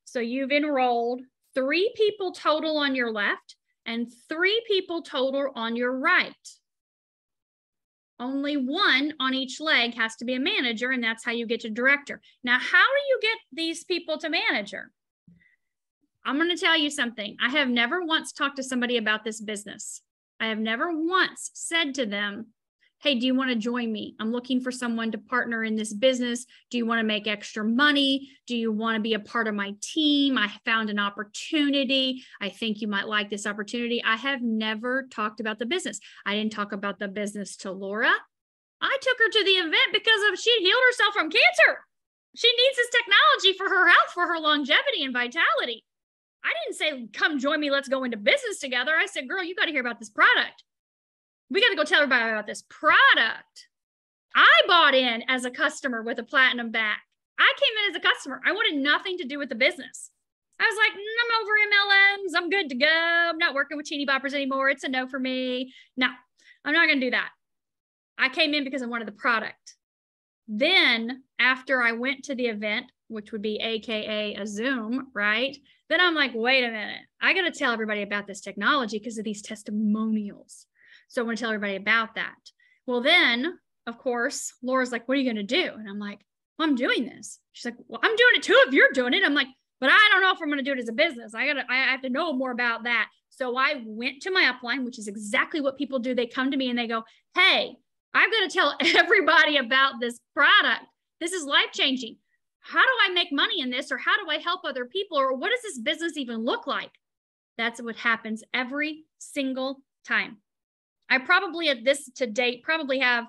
So you've enrolled 3 people total on your left and 3 people total on your right. Only 1 on each leg has to be a manager, and that's how you get to director. Now, how do you get these people to manager? I'm going to tell you something. I have never once talked to somebody about this business. I have never once said to them, hey, do you want to join me? I'm looking for someone to partner in this business. Do you want to make extra money? Do you want to be a part of my team? I found an opportunity. I think you might like this opportunity. I have never talked about the business. I didn't talk about the business to Laura. I took her to the event because she healed herself from cancer. She needs this technology for her health, for her longevity and vitality. I didn't say, come join me, let's go into business together. I said, girl, you got to hear about this product. We got to go tell everybody about this product. I bought in as a customer with a platinum back. I came in as a customer. I wanted nothing to do with the business. I was like, I'm over MLMs. I'm good to go. I'm not working with teeny boppers anymore. It's a no for me. No, I'm not going to do that. I came in because I wanted the product. Then after I went to the event, which would be AKA a Zoom, right? Then I'm like, wait a minute. I got to tell everybody about this technology because of these testimonials. So I want to tell everybody about that. Well, then, of course, Laura's like, what are you going to do? And I'm like, well, I'm doing this. She's like, well, I'm doing it too if you're doing it. I'm like, but I don't know if I'm going to do it as a business. I have to know more about that. So I went to my upline, which is exactly what people do. They come to me and they go, hey, I've got to tell everybody about this product. This is life-changing. How do I make money in this? Or how do I help other people? Or what does this business even look like? That's what happens every single time. I probably at this to date probably have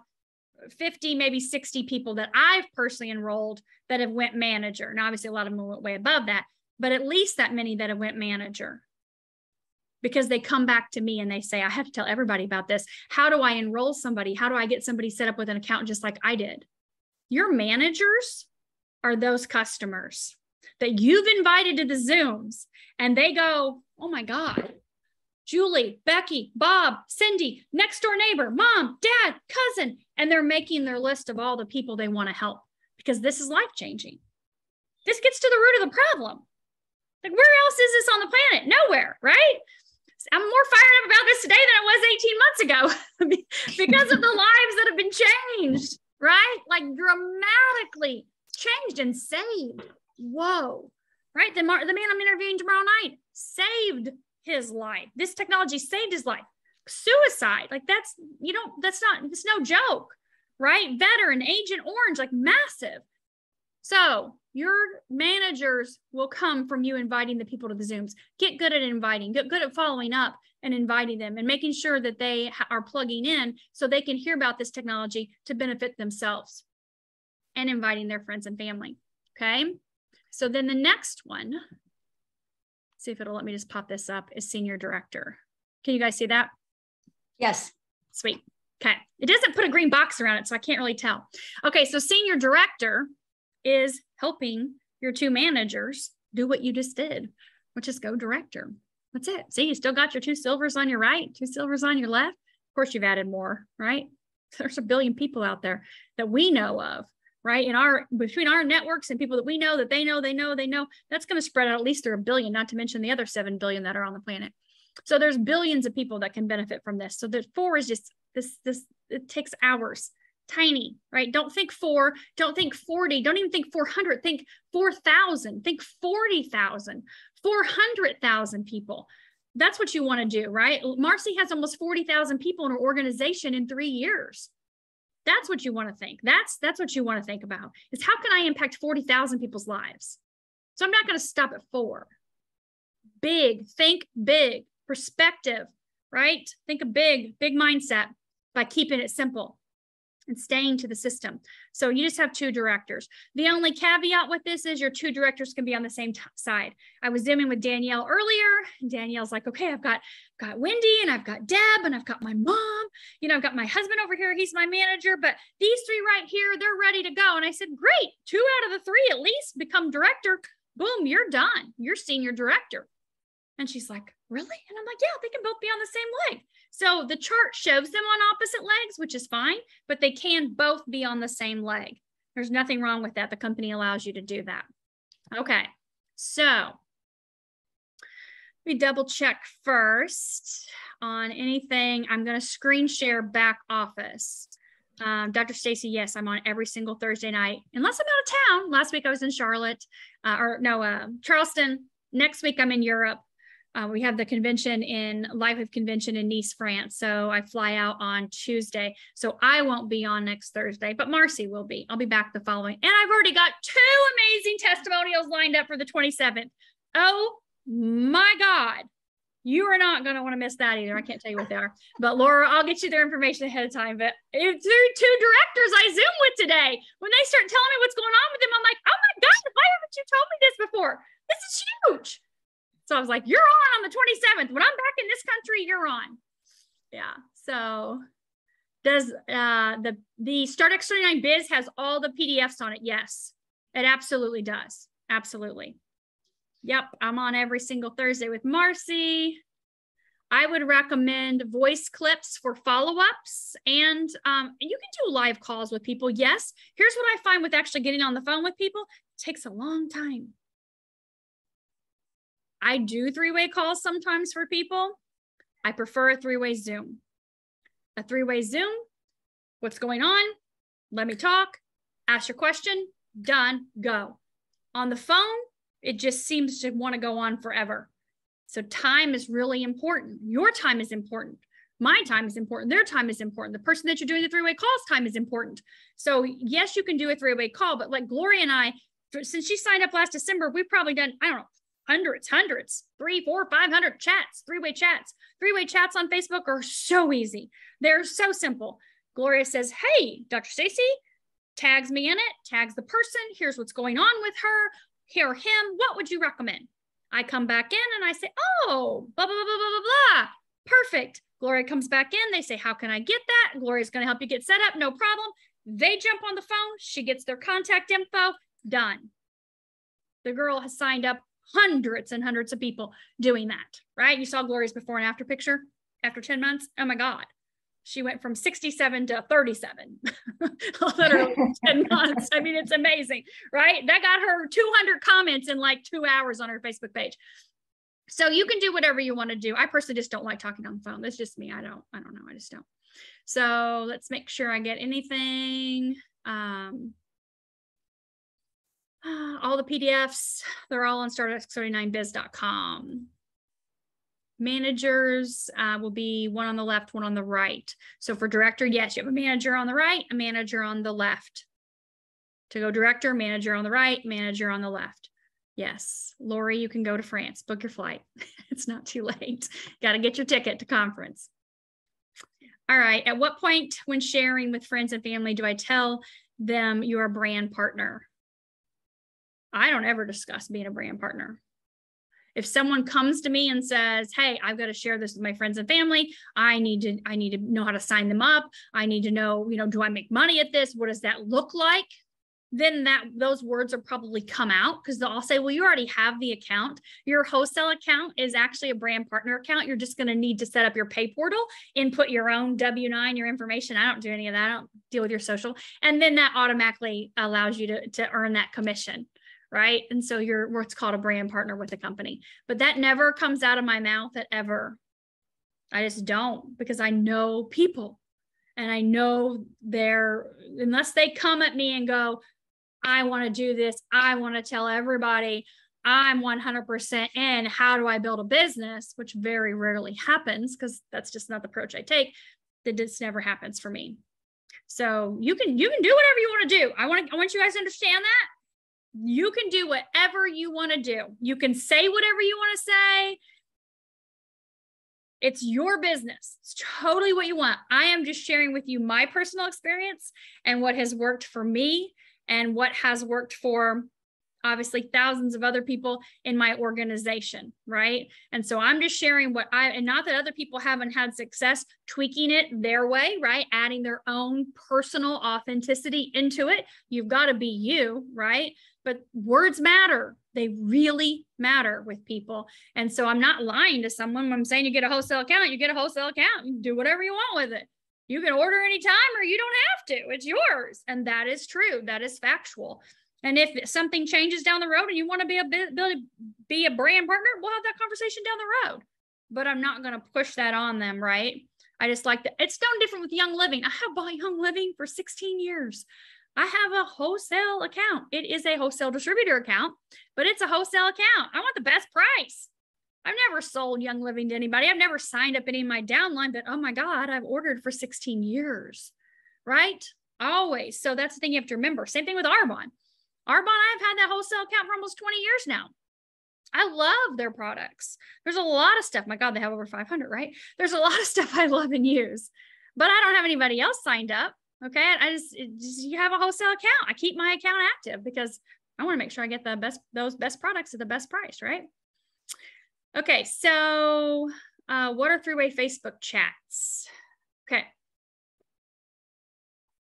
50, maybe 60 people that I've personally enrolled that have went manager. Now, obviously a lot of them went way above that, but at least that many that have went manager because they come back to me and they say, I have to tell everybody about this. How do I enroll somebody? How do I get somebody set up with an account just like I did? Your managers are those customers that you've invited to the Zooms and they go, oh my God, Julie, Becky, Bob, Cindy, next door neighbor, mom, dad, cousin, and they're making their list of all the people they want to help because this is life-changing. This gets to the root of the problem. Like, where else is this on the planet? Nowhere, right? I'm more fired up about this today than I was 18 months ago because of the lives that have been changed, right? Like dramatically changed and saved. Whoa, right? The man I'm interviewing tomorrow night saved his life. This technology saved his life. Suicide, like it's no joke, right? Veteran, Agent Orange, like massive. So your managers will come from you inviting the people to the Zooms. Get good at inviting, get good at following up and inviting them and making sure that they are plugging in so they can hear about this technology to benefit themselves and inviting their friends and family. Okay. So then the next one, see if it'll let me just pop this up, is senior director. Can you guys see that? Yes. Sweet. Okay. It doesn't put a green box around it, so I can't really tell. Okay. So senior director is helping your 2 managers do what you just did, which is go director. That's it. See, you still got your 2 silvers on your right, 2 silvers on your left. Of course, you've added more, right? There's a billion people out there that we know of, right? Between our networks and people that we know, that they know, that's going to spread out at least through a billion, not to mention the other 7 billion that are on the planet. So there's billions of people that can benefit from this. So the 4 is just this, it takes hours. Tiny, right? Don't think 4, don't think 40, don't even think 400, think 4,000, think 40,000, 400,000 people. That's what you want to do, right? Marcy has almost 40,000 people in her organization in 3 years. That's what you want to think. That's what you want to think about, is how can I impact 40,000 people's lives? So I'm not going to stop at 4. Big, think big, perspective, right? Think a big mindset by keeping it simple and staying to the system. So you just have 2 directors. The only caveat with this is your 2 directors can be on the same side. I was Zooming with Danielle earlier, and Danielle's like, okay, I've got Wendy, and I've got Deb, and I've got my mom, you know, I've got my husband over here, he's my manager, but these 3 right here, they're ready to go. And I said, great, 2 out of the 3 at least become director. Boom, you're done. You're senior director. And she's like, really? And I'm like, yeah, they can both be on the same leg. So the chart shows them on opposite legs, which is fine, but they can both be on the same leg. There's nothing wrong with that. The company allows you to do that. Okay, so let me double check first on anything. I'm going to screen share back office. Dr. Stacy, yes, I'm on every single Thursday night, unless I'm out of town. Last week I was in Charlotte, Charleston. Next week I'm in Europe. We have the convention in LifeWave convention in Nice, France. So I fly out on Tuesday. So I won't be on next Thursday, but Marcy will be. I'll be back the following. And I've already got 2 amazing testimonials lined up for the 27th. Oh my God. You are not going to want to miss that either. I can't tell you what they are. But Laura, I'll get you their information ahead of time. But it's 2 directors I Zoom with today. When they start telling me what's going on with them, I'm like, oh my God, why haven't you told me this before? This is huge. So I was like, you're on the 27th. When I'm back in this country, you're on. Yeah. So does the Start X39 Biz has all the PDFs on it? Yes, it absolutely does. Absolutely. Yep. I'm on every single Thursday with Marcy. I would recommend voice clips for follow-ups, and you can do live calls with people. Yes. Here's what I find with actually getting on the phone with people. It takes a long time. I do 3-way calls sometimes for people. I prefer a 3-way Zoom. A 3-way Zoom, what's going on? Let me talk, ask your question, done, go. On the phone, it just seems to want to go on forever. So time is really important. Your time is important. My time is important. Their time is important. The person that you're doing the 3-way calls time is important. So yes, you can do a 3-way call, but like Gloria and I, since she signed up last December, we've probably done, I don't know, hundreds, 300, 400, 500 chats, 3-way chats. 3-way chats on Facebook are so easy. They're so simple. Gloria says, hey, Dr. Stacy, tags me in it, tags the person. Here's what's going on with her, here or him. What would you recommend? I come back in and I say, oh, blah, blah, blah, blah, blah, blah. Perfect. Gloria comes back in. They say, how can I get that? Gloria's going to help you get set up. No problem. They jump on the phone. She gets their contact info. Done. The girl has signed up hundreds and hundreds of people doing that, right? You saw Gloria's before and after picture after 10 months. Oh my God. She went from 67 to 37, literally 10 months. I mean, it's amazing, right? That got her 200 comments in like 2 hours on her Facebook page. So you can do whatever you want to do. I personally just don't like talking on the phone. That's just me. I don't know. I just don't. So let's make sure I get anything. All the PDFs, they're all on startx39biz.com. Managers will be one on the left, one on the right. So for director, yes, you have a manager on the right, a manager on the left. To go director, manager on the right, manager on the left. Yes, Lori, you can go to France, book your flight. It's not too late. Got to get your ticket to conference. All right, at what point when sharing with friends and family do I tell them you're a brand partner? I don't ever discuss being a brand partner. If someone comes to me and says, hey, I've got to share this with my friends and family, I need to know how to sign them up. I need to know, do I make money at this? What does that look like? Then those words will probably come out because they'll all say, well, you already have the account. Your wholesale account is actually a brand partner account. You're just going to need to set up your pay portal, input your own W-9, your information. I don't do any of that. I don't deal with your social. And then that automatically allows you to earn that commission. Right. And so you're what's called a brand partner with the company, but that never comes out of my mouth ever. I just don't, because I know people and I know unless they come at me and go, I want to do this. I want to tell everybody I'm 100% in. How do I build a business? Which very rarely happens because that's just not the approach I take. That just never happens for me. So you can do whatever you want to do. I want you guys to understand that. You can do whatever you want to do. You can say whatever you want to say. It's your business. It's totally what you want. I am just sharing with you my personal experience and what has worked for me and what has worked for obviously thousands of other people in my organization, right? And so I'm just sharing and not that other people haven't had success tweaking it their way, right? Adding their own personal authenticity into it. You've got to be you, right? But words matter. They really matter with people. And so I'm not lying to someone when I'm saying you get a wholesale account, you get a wholesale account, you do whatever you want with it. You can order anytime or you don't have to, it's yours. And that is true. That is factual. And if something changes down the road and you want to be a brand partner, we'll have that conversation down the road. But I'm not going to push that on them, right? I just like that. It's done different with Young Living. I have bought Young Living for 16 years. I have a wholesale account. It is a wholesale distributor account, but it's a wholesale account. I want the best price. I've never sold Young Living to anybody. I've never signed up any of my downline, but oh my God, I've ordered for 16 years, right? Always. So that's the thing you have to remember. Same thing with Arbonne. Arbonne, I've had that wholesale account for almost 20 years now. I love their products. There's a lot of stuff. My God, they have over 500, right? There's a lot of stuff I love and use, but I don't have anybody else signed up. Okay. You have a wholesale account. I keep my account active because I want to make sure I get those best products at the best price, right? Okay. So what are three-way Facebook chats? Okay.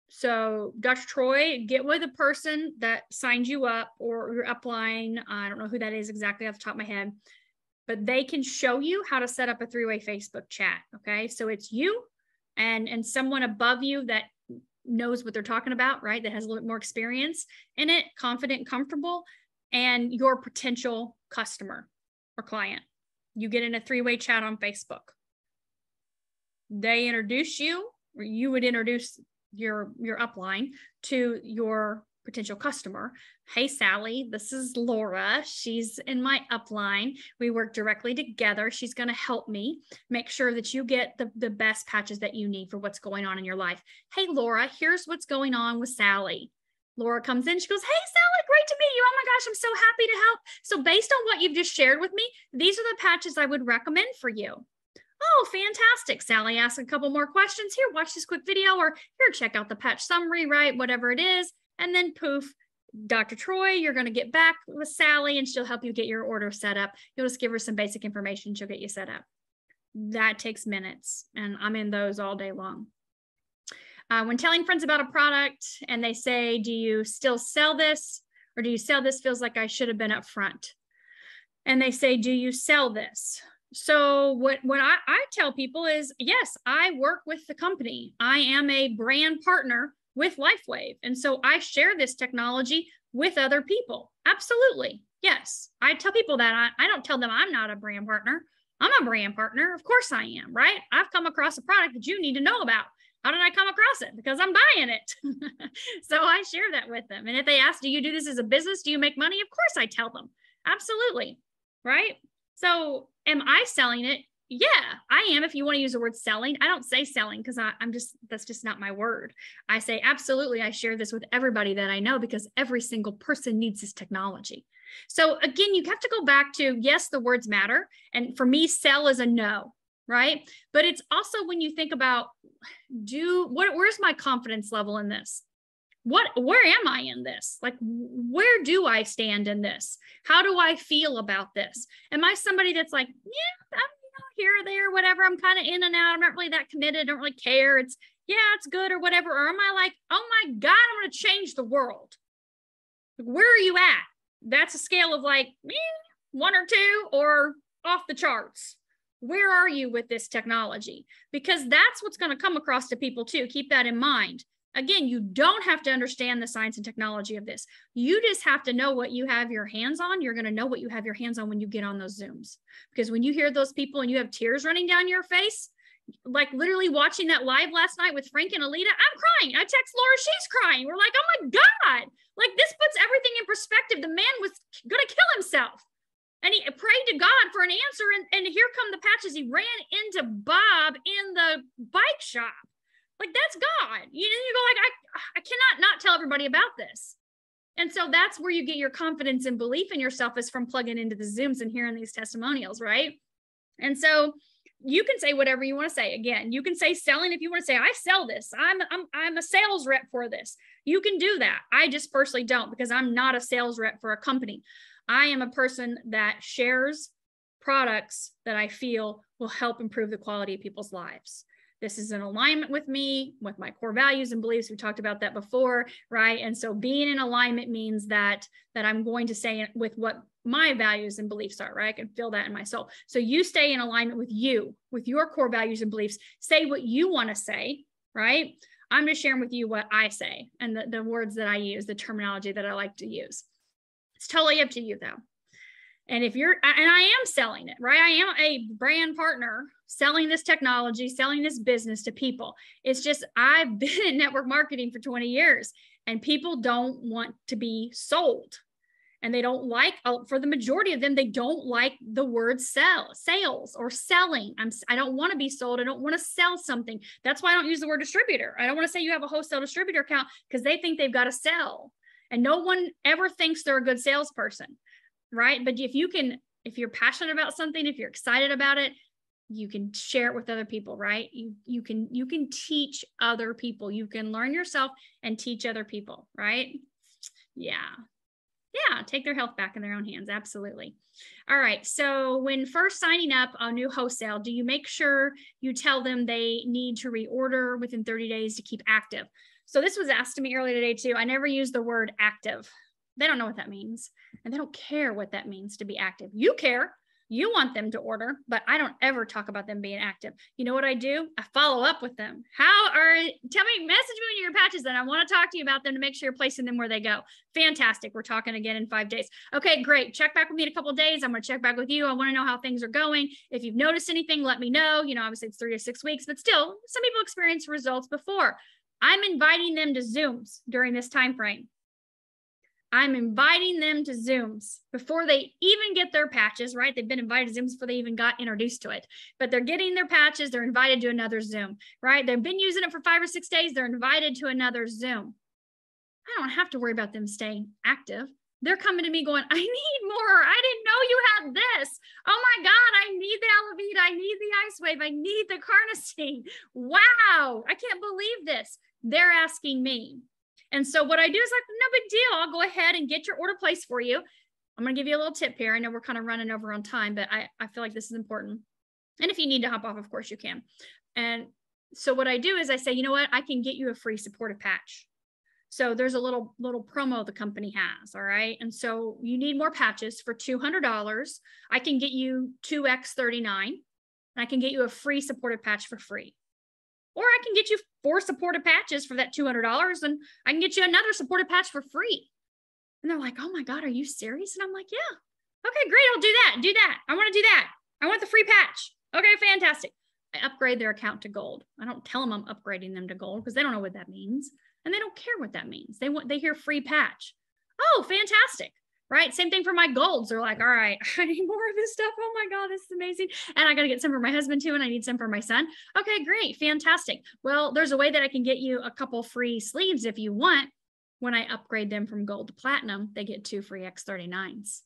So Dr. Troy, get with the person that signed you up or your upline. I don't know who that is exactly off the top of my head, but they can show you how to set up a three-way Facebook chat. Okay. So it's you and someone above you that knows what they're talking about, right? That has a little bit more experience in it, confident, comfortable, and your potential customer or client. You get in a three-way chat on Facebook. They introduce you, or you would introduce your upline to your potential customer. Hey, Sally, this is Laura. She's in my upline. We work directly together. She's going to help me make sure that you get the best patches that you need for what's going on in your life. Hey, Laura, here's what's going on with Sally. Laura comes in. She goes, hey, Sally, great to meet you. Oh my gosh, I'm so happy to help. So based on what you've just shared with me, these are the patches I would recommend for you. Oh, fantastic. Sally asks a couple more questions. Here, watch this quick video, or here, check out the patch summary, right? Whatever it is. And then poof, Dr. Troy, you're going to get back with Sally and she'll help you get your order set up. You'll just give her some basic information. She'll get you set up. That takes minutes. And I'm in those all day long. When telling friends about a product and they say, do you still sell this? Or do you sell this? Feels like I should have been up front. And they say, do you sell this? So what I tell people is, yes, I work with the company. I am a brand partner with LifeWave. And so I share this technology with other people. Absolutely. Yes. I tell people that. I don't tell them I'm not a brand partner. I'm a brand partner. Of course I am, right? I've come across a product that you need to know about. How did I come across it? Because I'm buying it. So I share that with them. And if they ask, do you do this as a business? Do you make money? Of course I tell them. Absolutely. Right? So am I selling it? Yeah, I am. If you want to use the word selling, I don't say selling because that's just not my word. I say, absolutely. I share this with everybody that I know because every single person needs this technology. So again, you have to go back to, yes, the words matter. And for me, sell is a no, right? But it's also when you think about, where's my confidence level in this? Where am I in this? Like, where do I stand in this? How do I feel about this? Am I somebody that's like, yeah, I'm here or there, whatever. I'm kind of in and out. I'm not really that committed. I don't really care. It's good or whatever. Or am I like, oh my God, I'm going to change the world? Where are you at? That's a scale of like 1 or 2 or off the charts. Where are you with this technology? Because that's what's going to come across to people too. Keep that in mind. Again, you don't have to understand the science and technology of this. You just have to know what you have your hands on. You're going to know what you have your hands on when you get on those Zooms. Because when you hear those people and you have tears running down your face, like literally watching that live last night with Frank and Alita, I'm crying. I text Laura, she's crying. We're like, oh my God, like this puts everything in perspective. The man was going to kill himself. And he prayed to God for an answer. And here come the patches. He ran into Bob in the bike shop. Like that's God. You go like, I cannot not tell everybody about this. And so that's where you get your confidence and belief in yourself, is from plugging into the Zooms and hearing these testimonials, right? And so you can say whatever you want to say. Again, you can say selling if you want to say, I sell this. I'm a sales rep for this. You can do that. I just personally don't, because I'm not a sales rep for a company. I am a person that shares products that I feel will help improve the quality of people's lives. This is in alignment with me, with my core values and beliefs. We talked about that before, right? And so being in alignment means that I'm going to say with what my values and beliefs are, right? I can feel that in my soul. So you stay in alignment with you, with your core values and beliefs. Say what you want to say, right? I'm just sharing with you what I say and the words that I use, the terminology that I like to use. It's totally up to you though. And if you're, and I am selling it, right? I am a brand partner selling this technology, selling this business to people. It's just, I've been in network marketing for 20 years and people don't want to be sold. And they don't like, for the majority of them, they don't like the word sales or selling. I don't want to be sold. I don't want to sell something. That's why I don't use the word distributor. I don't want to say you have a wholesale distributor account, because they think they've got to sell. And no one ever thinks they're a good salesperson. Right? But if you're passionate about something, if you're excited about it, you can share it with other people, right? You can teach other people. You can learn yourself and teach other people, right? Yeah. Take their health back in their own hands. Absolutely. All right. So when first signing up on new wholesale, do you make sure you tell them they need to reorder within 30 days to keep active? So this was asked to me earlier today too. I never use the word active. They don't know what that means. And they don't care what that means to be active. You care. You want them to order, but I don't ever talk about them being active. You know what I do? I follow up with them. Message me when your patches, and I want to talk to you about them to make sure you're placing them where they go. Fantastic. We're talking again in 5 days. Okay, great. Check back with me in a couple of days. I'm going to check back with you. I want to know how things are going. If you've noticed anything, let me know. Obviously it's 3 to 6 weeks, but still some people experience results before. I'm inviting them to Zooms during this time frame. I'm inviting them to Zooms before they even get their patches, right? They've been invited to Zooms before they even got introduced to it, but they're getting their patches. They're invited to another Zoom, right? They've been using it for 5 or 6 days. They're invited to another Zoom. I don't have to worry about them staying active. They're coming to me going, I need more. I didn't know you had this. Oh my God, I need the Elevate. I need the IceWave. I need the Carnosine. Wow, I can't believe this. They're asking me. And so what I do is like, no big deal. I'll go ahead and get your order placed for you. I'm going to give you a little tip here. I know we're kind of running over on time, but I feel like this is important. And if you need to hop off, of course you can. And so what I do is I say, you know what? I can get you a free supportive patch. So there's a little promo the company has. All right. And so you need more patches for $200. I can get you 2x39 and I can get you a free supportive patch for free. Or I can get you 4 supportive patches for that $200 and I can get you another supportive patch for free. And they're like, oh my God, are you serious? And I'm like, yeah. Okay, great. I'll do that. I want to do that. I want the free patch. Okay, fantastic. I upgrade their account to gold. I don't tell them I'm upgrading them to gold because they don't know what that means. And they don't care what that means. They hear free patch. Oh, fantastic. Right? Same thing for my golds. They're like, all right, I need more of this stuff. Oh my God, this is amazing. And I got to get some for my husband too. And I need some for my son. Okay, great. Fantastic. Well, there's a way that I can get you a couple free sleeves if you want. When I upgrade them from gold to platinum, they get 2 free X39s,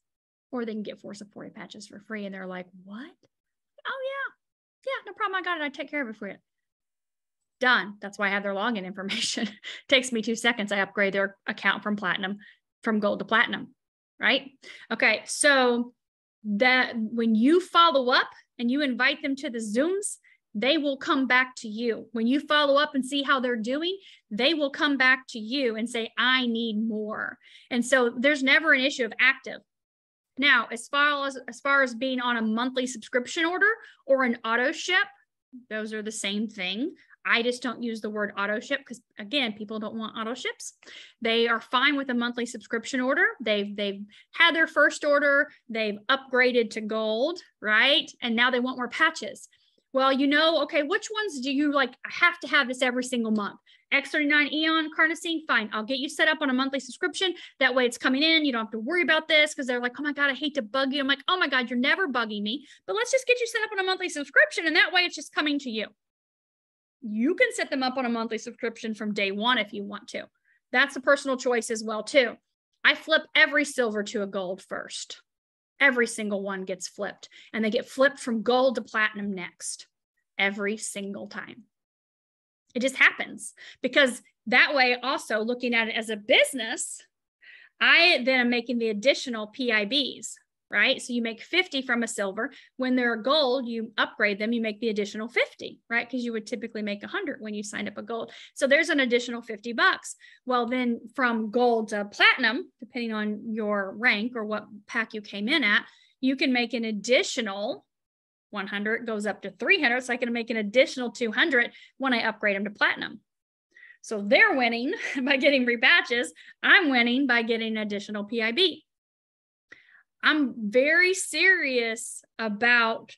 or they can get 4 supportive patches for free. And they're like, what? Oh yeah. Yeah, no problem. I got it. I take care of it for you. Done. That's why I have their login information. Takes me 2 seconds. I upgrade their account from gold to platinum. Right? Okay. So that when you follow up and you invite them to the Zooms, they will come back to you. When you follow up and see how they're doing, they will come back to you and say, I need more. And so there's never an issue of active. Now, as far as being on a monthly subscription order or an auto ship, those are the same thing. I just don't use the word auto ship because, again, people don't want auto ships. They are fine with a monthly subscription order. They've had their first order. They've upgraded to gold, right? And now they want more patches. Well, okay, which ones do you like? I have to have this every single month. X39 Eon, Carnosine, fine. I'll get you set up on a monthly subscription. That way it's coming in. You don't have to worry about this because they're like, oh my God, I hate to bug you. I'm like, oh my God, you're never bugging me. But let's just get you set up on a monthly subscription. And that way it's just coming to you. You can set them up on a monthly subscription from day one if you want to. That's a personal choice as well too. I flip every silver to a gold first. Every single one gets flipped, and they get flipped from gold to platinum next, every single time. It just happens, because that way, also looking at it as a business, I then am making the additional PIBs, right? So you make 50 from a silver. When they're a gold, you upgrade them, you make the additional 50, right? Because you would typically make 100 when you signed up a gold. So there's an additional $50. Well, then from gold to platinum, depending on your rank or what pack you came in at, you can make an additional 100, goes up to 300. So I can make an additional 200 when I upgrade them to platinum. So they're winning by getting rebatches. I'm winning by getting additional PIB. I'm very serious about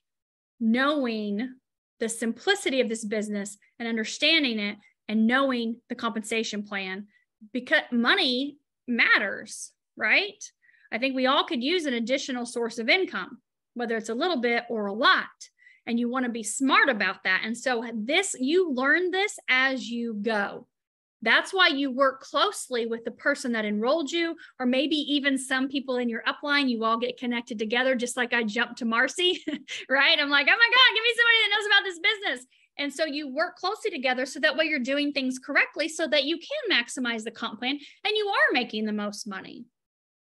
knowing the simplicity of this business and understanding it and knowing the compensation plan, because money matters, right? I think we all could use an additional source of income, whether it's a little bit or a lot, and you want to be smart about that. And so you learn this as you go. That's why you work closely with the person that enrolled you, or maybe even some people in your upline. You all get connected together, just like I jumped to Marcy, right? I'm like, oh my God, give me somebody that knows about this business. And so you work closely together so that way you're doing things correctly so that you can maximize the comp plan and you are making the most money,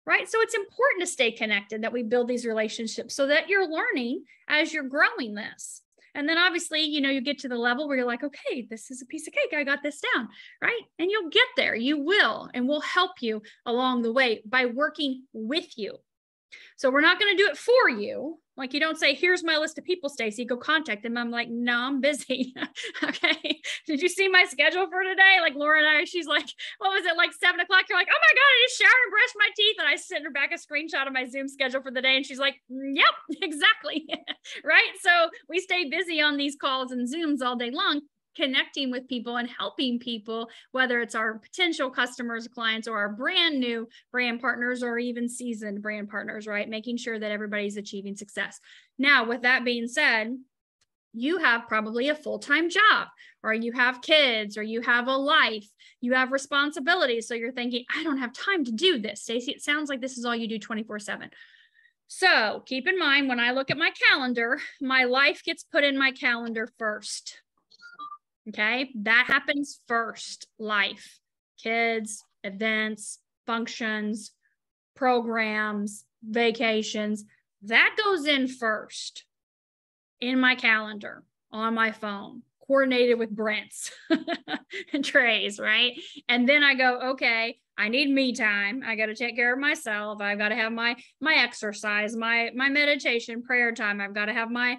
right? So it's important to stay connected, that we build these relationships so that you're learning as you're growing this. And then obviously, you get to the level where you're like, okay, this is a piece of cake. I got this down, right? And you'll get there. You will, and we'll help you along the way by working with you. So we're not going to do it for you. Like, you don't say, here's my list of people, Stacey, go contact them. I'm like, no, I'm busy. Okay. Did you see my schedule for today? Like Laura and I, she's like, what was it? Like 7 o'clock. You're like, oh my God, I just showered and brushed my teeth. And I sent her back a screenshot of my Zoom schedule for the day. And she's like, yep, exactly. Right. So we stay busy on these calls and Zooms all day long, connecting with people and helping people, whether it's our potential customers, clients, or our brand new brand partners, or even seasoned brand partners, right? Making sure that everybody's achieving success. Now, with that being said, you have probably a full-time job, or you have kids, or you have a life, you have responsibilities. So you're thinking, I don't have time to do this. Stacey, it sounds like this is all you do 24/7. So keep in mind, when I look at my calendar, my life gets put in my calendar first. Okay, that happens first. Life, kids, events, functions, programs, vacations, that goes in first in my calendar, on my phone, coordinated with Brent's and Trey's, right? And then I go, okay, I need me time. I got to take care of myself. I've got to have my exercise, my meditation, prayer time. I've got to have my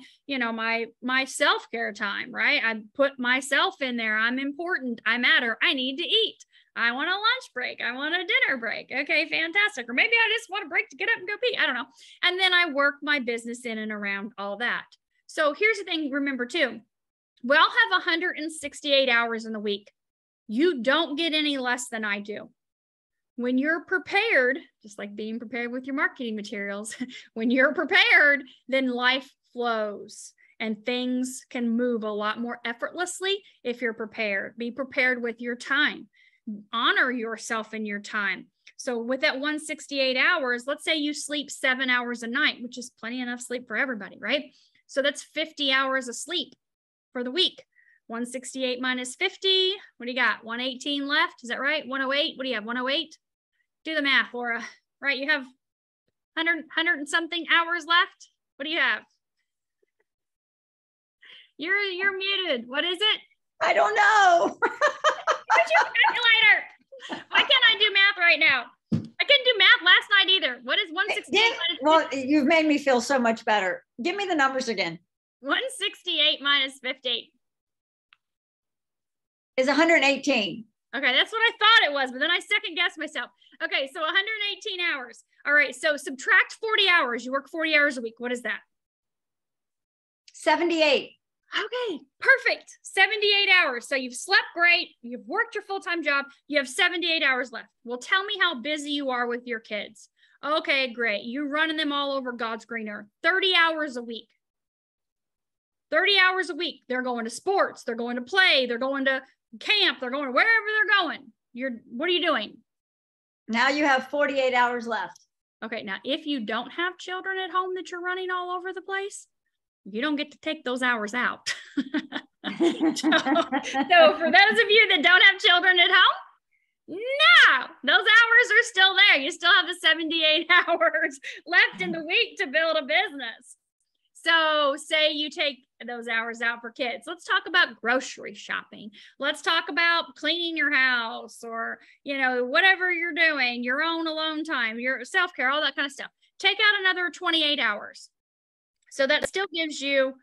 self-care time, right? I put myself in there. I'm important. I matter. I need to eat. I want a lunch break. I want a dinner break. Okay, fantastic. Or maybe I just want a break to get up and go pee. I don't know. And then I work my business in and around all that. So here's the thing. Remember too, we all have 168 hours in the week. You don't get any less than I do. When you're prepared, just like being prepared with your marketing materials, when you're prepared, then life flows and things can move a lot more effortlessly if you're prepared. Be prepared with your time. Honor yourself in your time. So with that 168 hours, let's say you sleep 7 hours a night, which is plenty enough sleep for everybody, right? So that's 50 hours of sleep for the week. 168 minus 50, what do you got? 118 left, is that right? 108, what do you have, 108? Do the math, Laura, right? You have 100 and something hours left. What do you have? You're muted. What is it? I don't know. Where's your calculator? Why can't I do math right now? I couldn't do math last night either. What is 168 minus 50? Well, you've made me feel so much better. Give me the numbers again. 168 minus 50 is 118. Okay, that's what I thought it was, but then I second guessed myself. Okay, so 118 hours. All right, so subtract 40 hours. You work 40 hours a week. What is that? 78. Okay, perfect. 78 hours. So you've slept great. You've worked your full-time job. You have 78 hours left. Well, tell me how busy you are with your kids. Okay, great. You're running them all over God's green earth. 30 hours a week. 30 hours a week. They're going to sports, they're going to play, they're going to camp, they're going to wherever they're going. What are you doing? Now you have 48 hours left. Okay, now if you don't have children at home that you're running all over the place, you don't get to take those hours out. So for those of you that don't have children at home, no, those hours are still there. You still have the 78 hours left in the week to build a business. So say you take those hours out for kids. Let's talk about grocery shopping. Let's talk about cleaning your house, or, you know, whatever you're doing, your own alone time, your self-care, all that kind of stuff. Take out another 28 hours. So that still gives you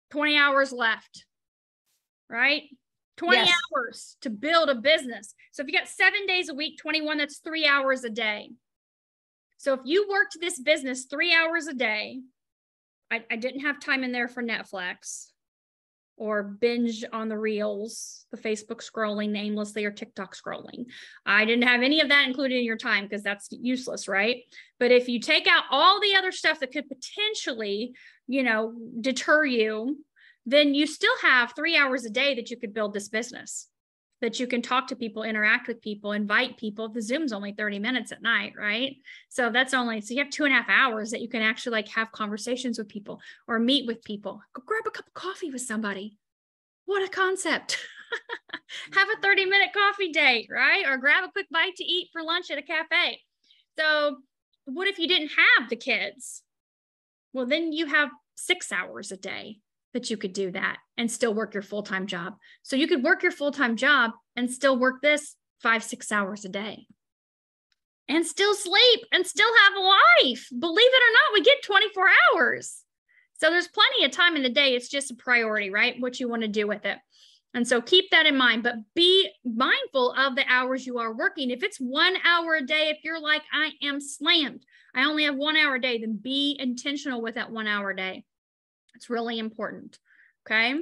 20 hours left, right? 20 Yes. hours to build a business. So if you got 7 days a week, 21, that's 3 hours a day. So if you worked this business 3 hours a day, I didn't have time in there for Netflix or binge on the reels, the Facebook scrolling aimlessly, or TikTok scrolling. I didn't have any of that included in your time because that's useless, right? But if you take out all the other stuff that could potentially, you know, deter you, then you still have 3 hours a day that you could build this business, that you can talk to people, interact with people, invite people. The Zoom's only 30 minutes at night, right? So that's only, so you have 2.5 hours that you can actually like have conversations with people or meet with people. Go grab a cup of coffee with somebody. What a concept. Have a 30-minute coffee date, right? Or grab a quick bite to eat for lunch at a cafe. So what if you didn't have the kids? Well, then you have 6 hours a day that you could do that and still work your full-time job. So you could work your full-time job and still work this 5-6 hours a day and still sleep and still have a life. Believe it or not, we get 24 hours. So there's plenty of time in the day. It's just a priority, right? What you want to do with it. And so keep that in mind, but be mindful of the hours you are working. If it's 1 hour a day, if you're like, I am slammed, I only have 1 hour a day, then be intentional with that 1 hour a day. It's really important. Okay.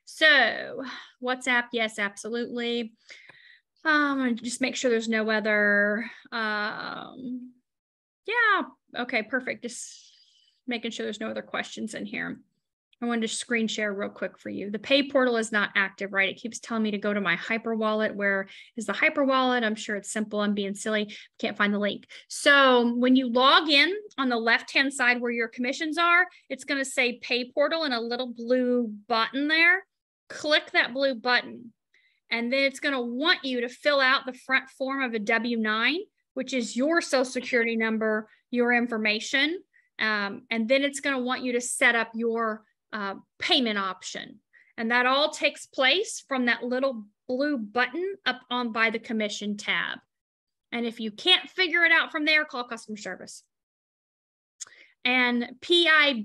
So WhatsApp, yes, absolutely. Just make sure there's no other, yeah. Okay, perfect. Just making sure there's no other questions in here. I wanted to screen share real quick for you. The pay portal is not active, right? It keeps telling me to go to my hyper wallet. Where is the hyper wallet? I'm sure it's simple. I'm being silly. Can't find the link. So when you log in on the left-hand side where your commissions are, it's going to say pay portal and a little blue button there. Click that blue button. And then it's going to want you to fill out the front form of a W-9, which is your social security number, your information. And then it's going to want you to set up your payment option. And that all takes place from that little blue button up on by the commission tab. And if you can't figure it out from there, call customer service. And PIB,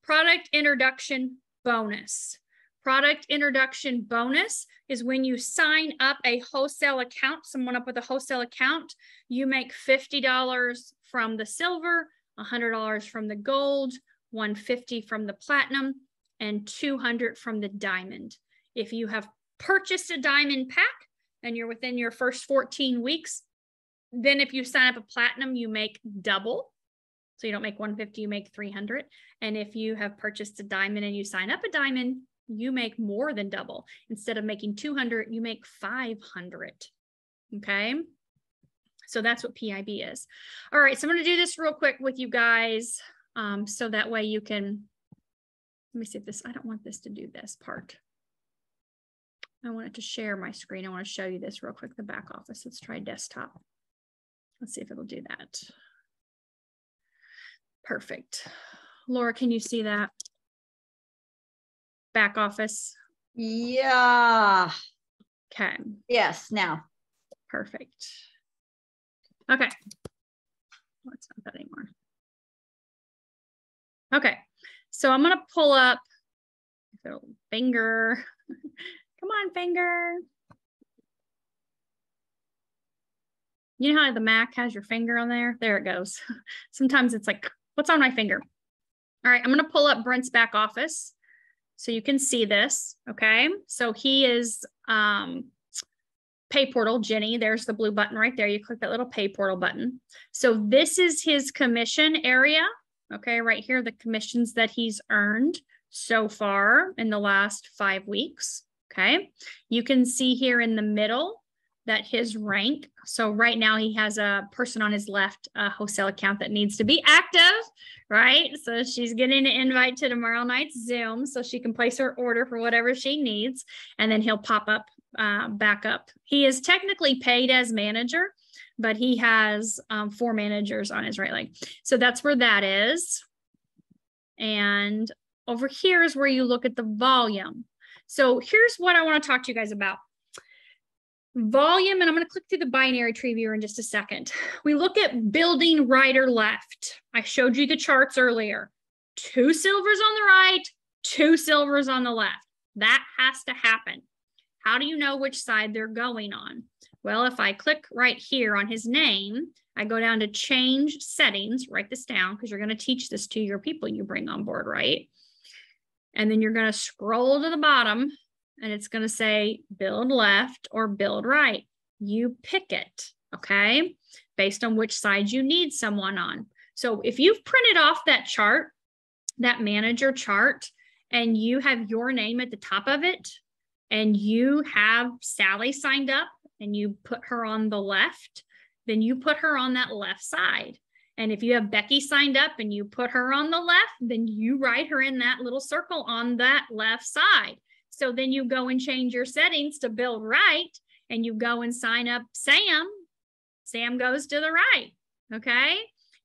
product introduction bonus. Product introduction bonus is when you sign up a wholesale account, someone up with a wholesale account, you make $50 from the silver, $100 from the gold, $150 from the platinum, and $200 from the diamond. If you have purchased a diamond pack and you're within your first 14 weeks, then if you sign up a platinum, you make double. So you don't make $150, you make $300. And if you have purchased a diamond and you sign up a diamond, you make more than double. Instead of making $200, you make $500. Okay. So that's what PIB is. All right. So I'm going to do this real quick with you guys. So that way you can, let me see if this, I don't want this to do this part. I want it to share my screen. I want to show you this real quick, the back office. Let's try desktop. Let's see if it'll do that. Perfect. Laura, can you see that? Back office? Yeah. Okay. Yes, now. Perfect. Okay. Oh, it's not that anymore. Okay. So I'm going to pull up finger. Come on, finger. You know how the Mac has your finger on there? There it goes. Sometimes it's like, what's on my finger? All right. I'm going to pull up Brent's back office so you can see this. Okay. So he is pay portal, Jenny. There's the blue button right there. You click that little pay portal button. So this is his commission area. Okay, right here, the commissions that he's earned so far in the last 5 weeks. Okay, you can see here in the middle that his rank. So right now he has a person on his left, a wholesale account that needs to be active, right? So she's getting an invite to tomorrow night's Zoom so she can place her order for whatever she needs. And then he'll pop up, back up. He is technically paid as manager, but he has 4 managers on his right leg. So that's where that is. And over here is where you look at the volume. So here's what I want to talk to you guys about. Volume, and I'm going to click through the binary tree viewer in just a second. We look at building right or left. I showed you the charts earlier. 2 silvers on the right, 2 silvers on the left. That has to happen. How do you know which side they're going on? Well, if I click right here on his name, I go down to change settings, write this down because you're going to teach this to your people you bring on board, right? And then you're going to scroll to the bottom and it's going to say build left or build right. You pick it, okay? Based on which side you need someone on. So if you've printed off that chart, that manager chart, and you have your name at the top of it, and you have Sally signed up and you put her on the left, then you put her on that left side. And if you have Becky signed up and you put her on the left, then you write her in that little circle on that left side. So then you go and change your settings to build right, and you go and sign up Sam. Sam goes to the right, okay?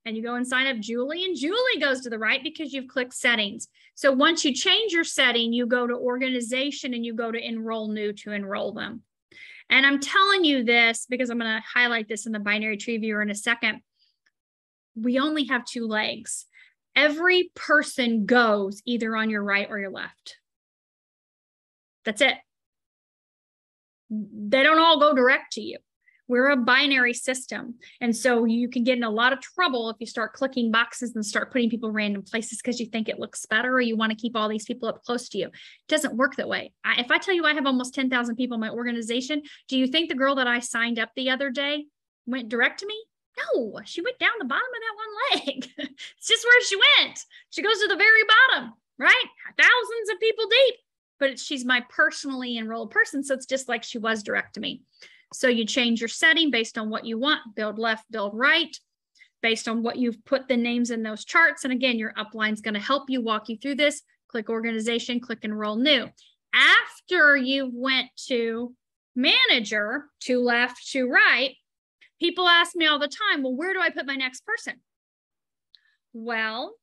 And you go and sign up Julie, and Julie goes to the right because you've clicked settings. So once you change your setting, you go to organization and you go to enroll new to enroll them. And I'm telling you this because I'm going to highlight this in the binary tree viewer in a second. We only have 2 legs. Every person goes either on your right or your left. That's it. They don't all go direct to you. We're a binary system. And so you can get in a lot of trouble if you start clicking boxes and start putting people random places because you think it looks better or you want to keep all these people up close to you. It doesn't work that way. If I tell you I have almost 10,000 people in my organization, do you think the girl that I signed up the other day went direct to me? No, she went down the bottom of that one leg. It's just where she went. She goes to the very bottom, right? Thousands of people deep, but she's my personally enrolled person. So it's just like she was direct to me. So you change your setting based on what you want, build left, build right, based on what you've put the names in those charts. And again, your upline is going to help you walk you through this. Click organization, click enroll new. After you went to manager, to left, to right, people ask me all the time, well, where do I put my next person? Well,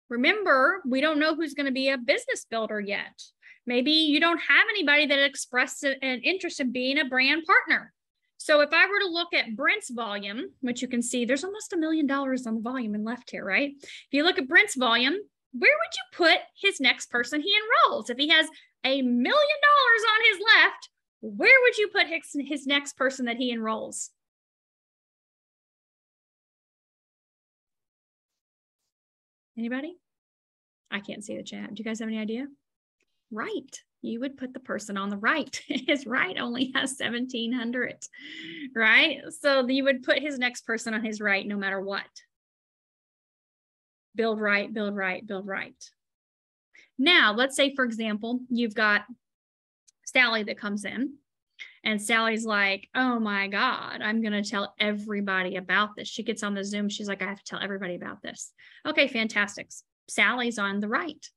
remember, we don't know who's going to be a business builder yet. Maybe you don't have anybody that expressed an interest in being a brand partner. So if I were to look at Brent's volume, which you can see, there's almost $1 million on the volume and left here, right? If you look at Brent's volume, where would you put his next person he enrolls? If he has $1 million on his left, where would you put his next person that he enrolls? Anybody? I can't see the chat. Do you guys have any idea? Right. You would put the person on the right. His right only has 1,700, right? So you would put his next person on his right no matter what. Build right, build right, build right. Now, let's say, for example, you've got Sally that comes in and Sally's like, oh my God, I'm going to tell everybody about this. She gets on the Zoom. She's like, I have to tell everybody about this. Okay, fantastic. Sally's on the right.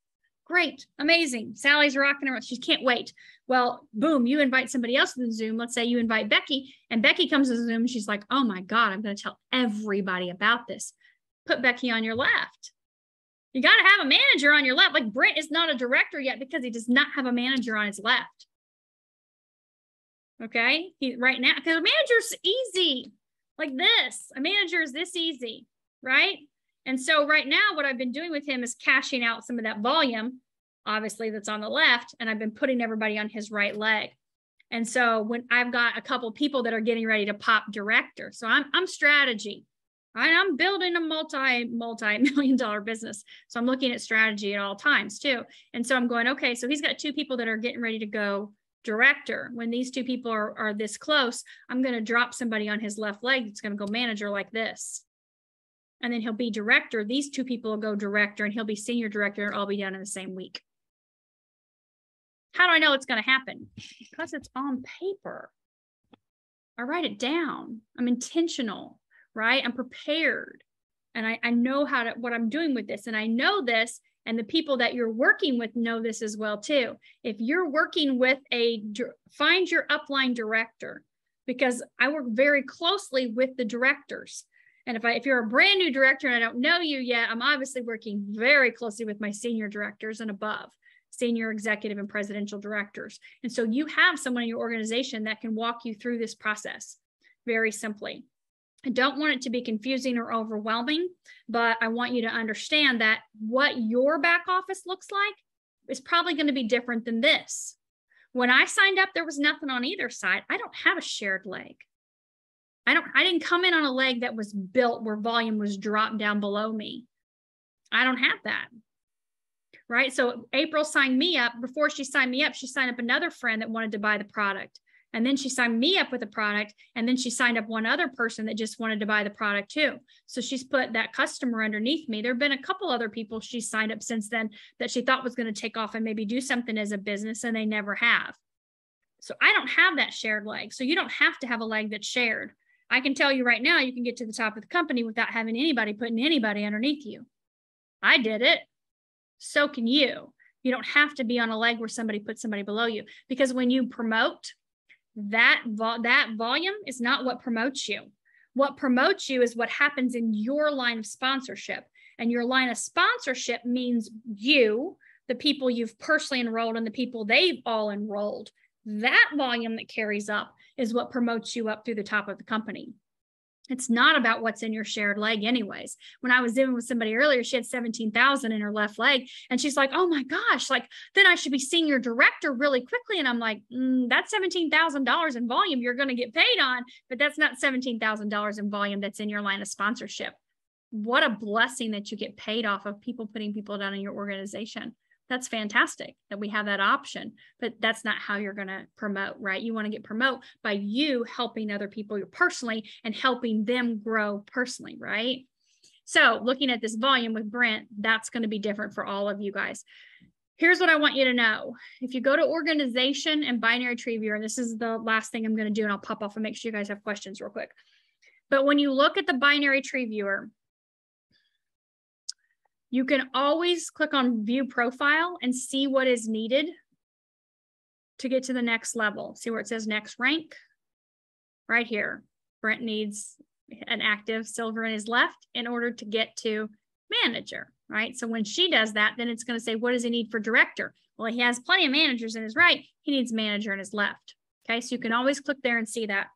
Great, amazing. Sally's rocking around. She can't wait. Well, boom, you invite somebody else to the Zoom. Let's say you invite Becky and Becky comes to the Zoom. She's like, oh my God, I'm going to tell everybody about this. Put Becky on your left. You got to have a manager on your left. Like Brent is not a director yet because he does not have a manager on his left. Okay, right now, because a manager's easy like this. A manager is this easy, right? And so right now, what I've been doing with him is cashing out some of that volume, obviously that's on the left, and I've been putting everybody on his right leg. And so when I've got a couple people that are getting ready to pop director, so I'm strategy. I'm building a multi-million-dollar business. So I'm looking at strategy at all times too. And so I'm going, okay, so he's got 2 people that are getting ready to go director. When these 2 people are this close, I'm going to drop somebody on his left leg that's going to go manager like this. and then he'll be director. These two people will go director, and he'll be senior director, and all be done in the same week. How do I know it's going to happen? Because it's on paper. I write it down. I'm intentional, right? I'm prepared. And I know what I'm doing with this. And I know this, and the people that you're working with know this as well too. If you're working with find your upline director, because I work very closely with the directors. And if you're a brand new director and I don't know you yet, I'm obviously working very closely with my senior directors and above, senior executive and presidential directors. And so you have someone in your organization that can walk you through this process very simply. I don't want it to be confusing or overwhelming, but I want you to understand that what your back office looks like is probably going to be different than this. When I signed up, there was nothing on either side. I don't have a shared leg. I didn't come in on a leg that was built where volume was dropped down below me. I don't have that. Right? So April signed me up. Before she signed me up, she signed up another friend that wanted to buy the product. And then she signed me up with a product. And then she signed up one other person that just wanted to buy the product too. So she's put that customer underneath me. There have been a couple other people she's signed up since then that she thought was going to take off and maybe do something as a business, and they never have. So I don't have that shared leg. So you don't have to have a leg that's shared. I can tell you right now, you can get to the top of the company without having anybody putting anybody underneath you. I did it. So can you. You don't have to be on a leg where somebody puts somebody below you, because when you promote, that volume is not what promotes you. What promotes you is what happens in your line of sponsorship. And your line of sponsorship means you, the people you've personally enrolled, and the people they've all enrolled. That volume that carries up is what promotes you up through the top of the company. It's not about what's in your shared leg anyways. When I was in with somebody earlier, she had 17,000 in her left leg, and she's like, oh my gosh, like then I should be senior director really quickly. And I'm like, that's $17,000 in volume you're going to get paid on, but that's not $17,000 in volume that's in your line of sponsorship. What a blessing that you get paid off of people putting people down in your organization. That's fantastic that we have that option, but that's not how you're going to promote, right? You want to get promote by you helping other people personally and helping them grow personally, right? So looking at this volume with Brent, that's going to be different for all of you guys. Here's what I want you to know. If you go to organization and binary tree viewer, and this is the last thing I'm going to do, and I'll pop off and make sure you guys have questions real quick. But when you look at the binary tree viewer, you can always click on view profile and see what is needed to get to the next level. See where it says next rank? Right here. Brent needs an active silver in his left in order to get to manager, right? So when she does that, then it's going to say, what does he need for director? Well, he has plenty of managers in his right. He needs manager in his left. Okay, so you can always click there and see that.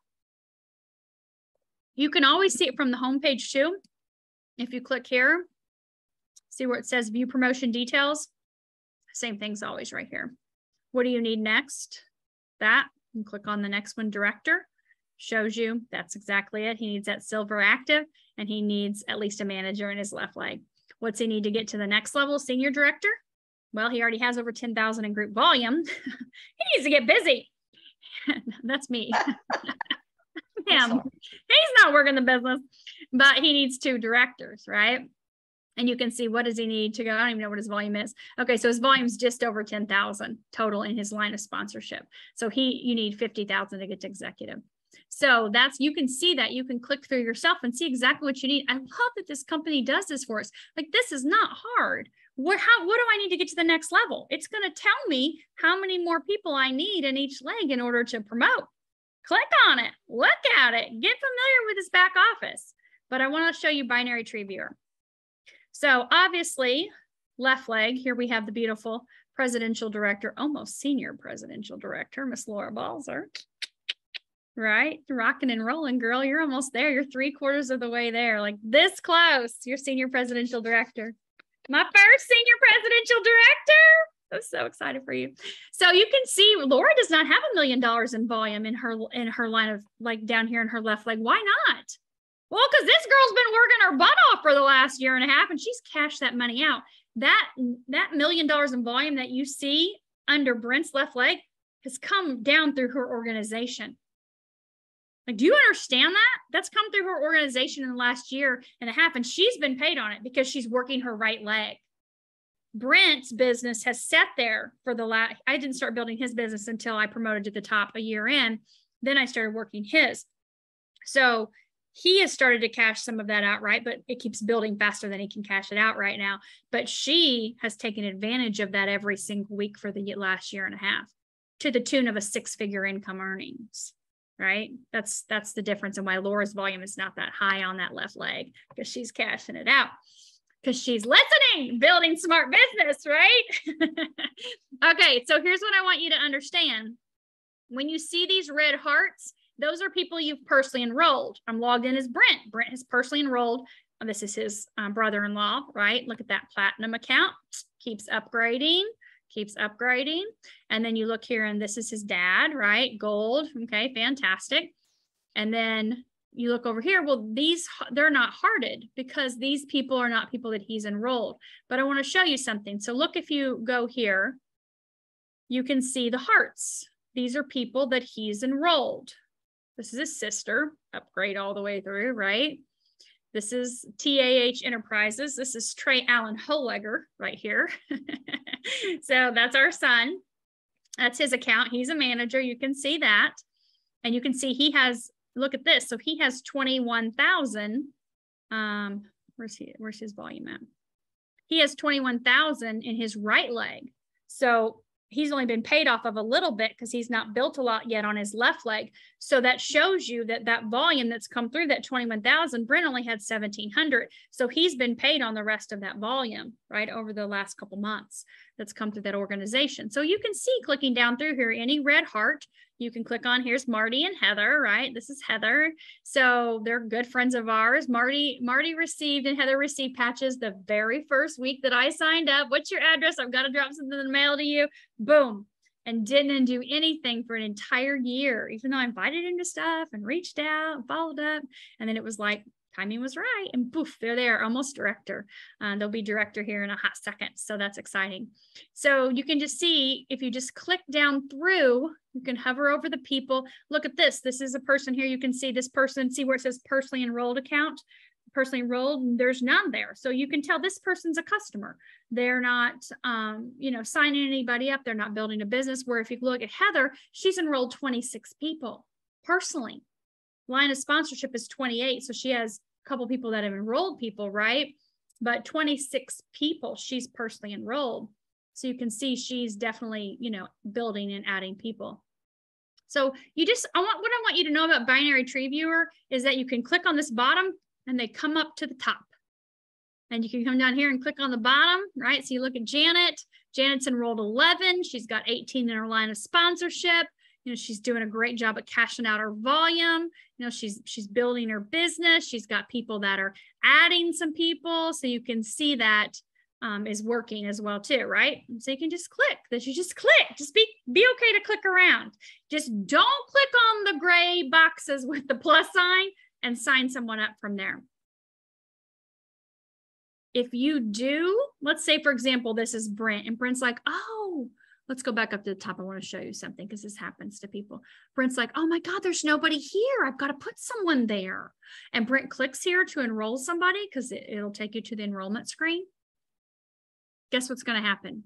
You can always see it from the homepage too. If you click here, see where it says view promotion details. Same thing's always right here. What do you need next? That, and click on the next one, director. Shows you that's exactly it. He needs that silver active, and he needs at least a manager in his left leg. What's he need to get to the next level, senior director? Well, he already has over 10,000 in group volume. He needs to get busy. That's me. Him. He's not working the business, but he needs 2 directors, right? And you can see, what does he need to go? I don't even know what his volume is. Okay, so his volume is just over 10,000 total in his line of sponsorship. So you need 50,000 to get to executive. So you can see that. You can click through yourself and see exactly what you need. I love that this company does this for us. Like, this is not hard. What do I need to get to the next level? It's going to tell me how many more people I need in each leg in order to promote. Click on it, look at it, get familiar with this back office. But I want to show you binary tree viewer. So obviously, left leg, here we have the beautiful presidential director, almost senior presidential director, Miss Laura Balzer. Right? Rocking and rolling, girl. You're almost there. You're 3/4 of the way there. Like this close. You're senior presidential director. My first senior presidential director. I'm so excited for you. So you can see Laura does not have $1 million in volume in her line of, like, down here in her left leg. Why not? Well, because this girl's been working her butt off for the last 1.5 years, and she's cashed that money out. That $1 million in volume that you see under Brent's left leg has come down through her organization. Like, do you understand that? That's come through her organization in the last year and a half, and she's been paid on it because she's working her right leg. Brent's business has sat there for the last, I didn't start building his business until I promoted to the top a year in. Then I started working his. So he has started to cash some of that outright, but it keeps building faster than he can cash it out right now. But she has taken advantage of that every single week for the last year and a half, to the tune of a 6-figure income earnings, right? That's the difference in why Laura's volume is not that high on that left leg, because she's cashing it out, because she's listening, building smart business, right? Okay, so here's what I want you to understand. When you see these red hearts, those are people you've personally enrolled. I'm logged in as Brent. Brent has personally enrolled. This is his brother-in-law, right? Look at that platinum account. Keeps upgrading, keeps upgrading. And then you look here and this is his dad, right? Gold. Okay, fantastic. And then you look over here. Well, they're not hearted because these people are not people that he's enrolled. But I want to show you something. So look, if you go here, you can see the hearts. These are people that he's enrolled. This is his sister, upgrade all the way through, right? This is TAH Enterprises. This is Trey Allen Holegger right here. So that's our son. That's his account. He's a manager. You can see that. And you can see he has, look at this. So he has 21,000. Where's his volume at? He has 21,000 in his right leg. So he's only been paid off of a little bit because he's not built a lot yet on his left leg. So that shows you that that volume that's come through, that 21,000, Brent only had 1,700. So he's been paid on the rest of that volume, right, over the last couple months that's come through that organization. So you can see, clicking down through here, any red heart, you can click on, here's Marty and Heather, right? This is Heather. So they're good friends of ours. Marty received and Heather received patches the very first week that I signed up. What's your address? I've got to drop something in the mail to you. Boom. And didn't do anything for an entire year, even though I invited him to stuff and reached out and followed up. And then it was like, timing was right, and poof, they're there, almost director. They'll be director here in a hot second. So that's exciting. So you can just see, if you just click down through, you can hover over the people. Look at this. This is a person here. You can see this person, see where it says personally enrolled account, personally enrolled, there's none there. So you can tell this person's a customer. They're not, signing anybody up. They're not building a business. Where if you look at Heather, she's enrolled 26 people personally. Line of sponsorship is 28. So she has a couple people that have enrolled people, right? But 26 people she's personally enrolled. So you can see she's definitely, building and adding people. So what I want you to know about Binary Tree Viewer is that you can click on this bottom and they come up to the top. And you can come down here and click on the bottom, right? So you look at Janet. Janet's enrolled 11. She's got 18 in her line of sponsorship. She's doing a great job at cashing out her volume. She's building her business. She's got people that are adding some people. So you can see that is working as well too, right? So you can just click. Just be okay to click around. Just don't click on the gray boxes with the plus sign and sign someone up from there. If you do, let's say, for example, this is Brent, and Brent's like, oh, let's go back up to the top. I want to show you something because this happens to people. Brent's like, oh my God, there's nobody here. I've got to put someone there. And Brent clicks here to enroll somebody because it'll take you to the enrollment screen. Guess what's going to happen?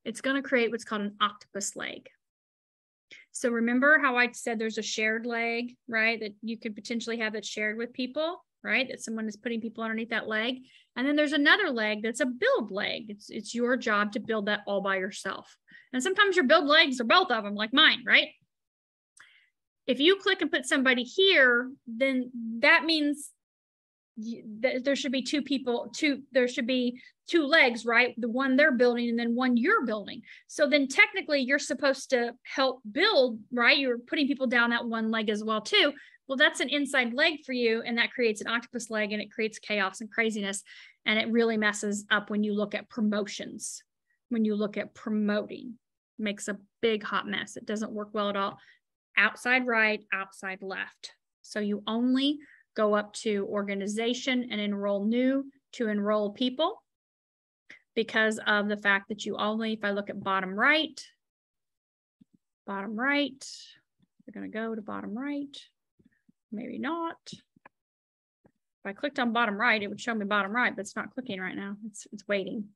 It's going to create what's called an octopus leg. So remember how I said there's a shared leg, right? That you could potentially have it shared with people, right? That someone is putting people underneath that leg. And then there's another leg that's a build leg. It's your job to build that all by yourself. And sometimes your build legs are both of them, like mine, right? If you click and put somebody here, then that means there should be two people, there should be two legs, right? The one they're building and then one you're building. So then technically you're supposed to help build, right? You're putting people down that one leg as well too. Well, that's an inside leg for you, and that creates an octopus leg, and it creates chaos and craziness, and it really messes up when you look at promotions. When you look at promoting, it makes a big hot mess. It doesn't work well at all. Outside right, outside left. So you only go up to organization and enroll new to enroll people, because of the fact that you only, if I look at bottom right, going to go to bottom right. Maybe not. If I clicked on bottom right, it would show me bottom right, but it's not clicking right now. It's waiting.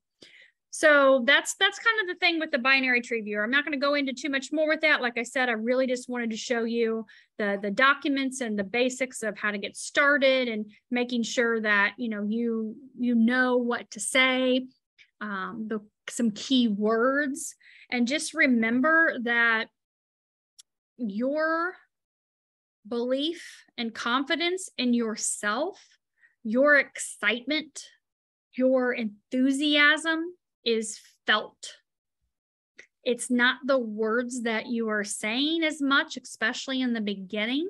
So that's kind of the thing with the binary tree viewer. I'm not going to go into too much more with that. Like I said, I really just wanted to show you the documents and the basics of how to get started and making sure that, you know what to say, some key words, and just remember that your belief and confidence in yourself, your excitement, your enthusiasm is felt. It's not the words that you are saying as much, especially in the beginning,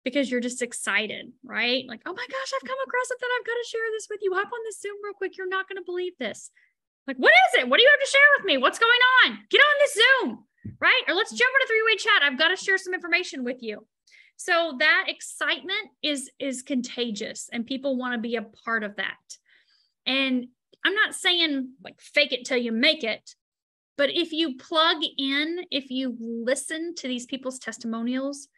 because you're just excited, right? Like, oh my gosh, I've come across something. I've got to share this with you. Hop on this Zoom real quick. You're not going to believe this. Like, what is it? What do you have to share with me? What's going on? Get on this Zoom, right? Or let's jump on a three-way chat. I've got to share some information with you. So that excitement is contagious, and people want to be a part of that. And I'm not saying like fake it till you make it, but if you plug in, if you listen to these people's testimonials,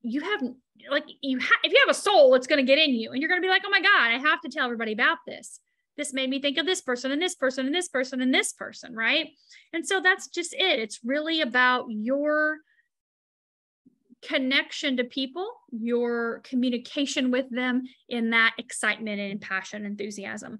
if you have a soul, it's going to get in you, and you're going to be like, oh my God, I have to tell everybody about this. This made me think of this person and this person and this person and this person, right? And so that's just it. It's really about your connection to people, your communication with them in that excitement and passion, enthusiasm.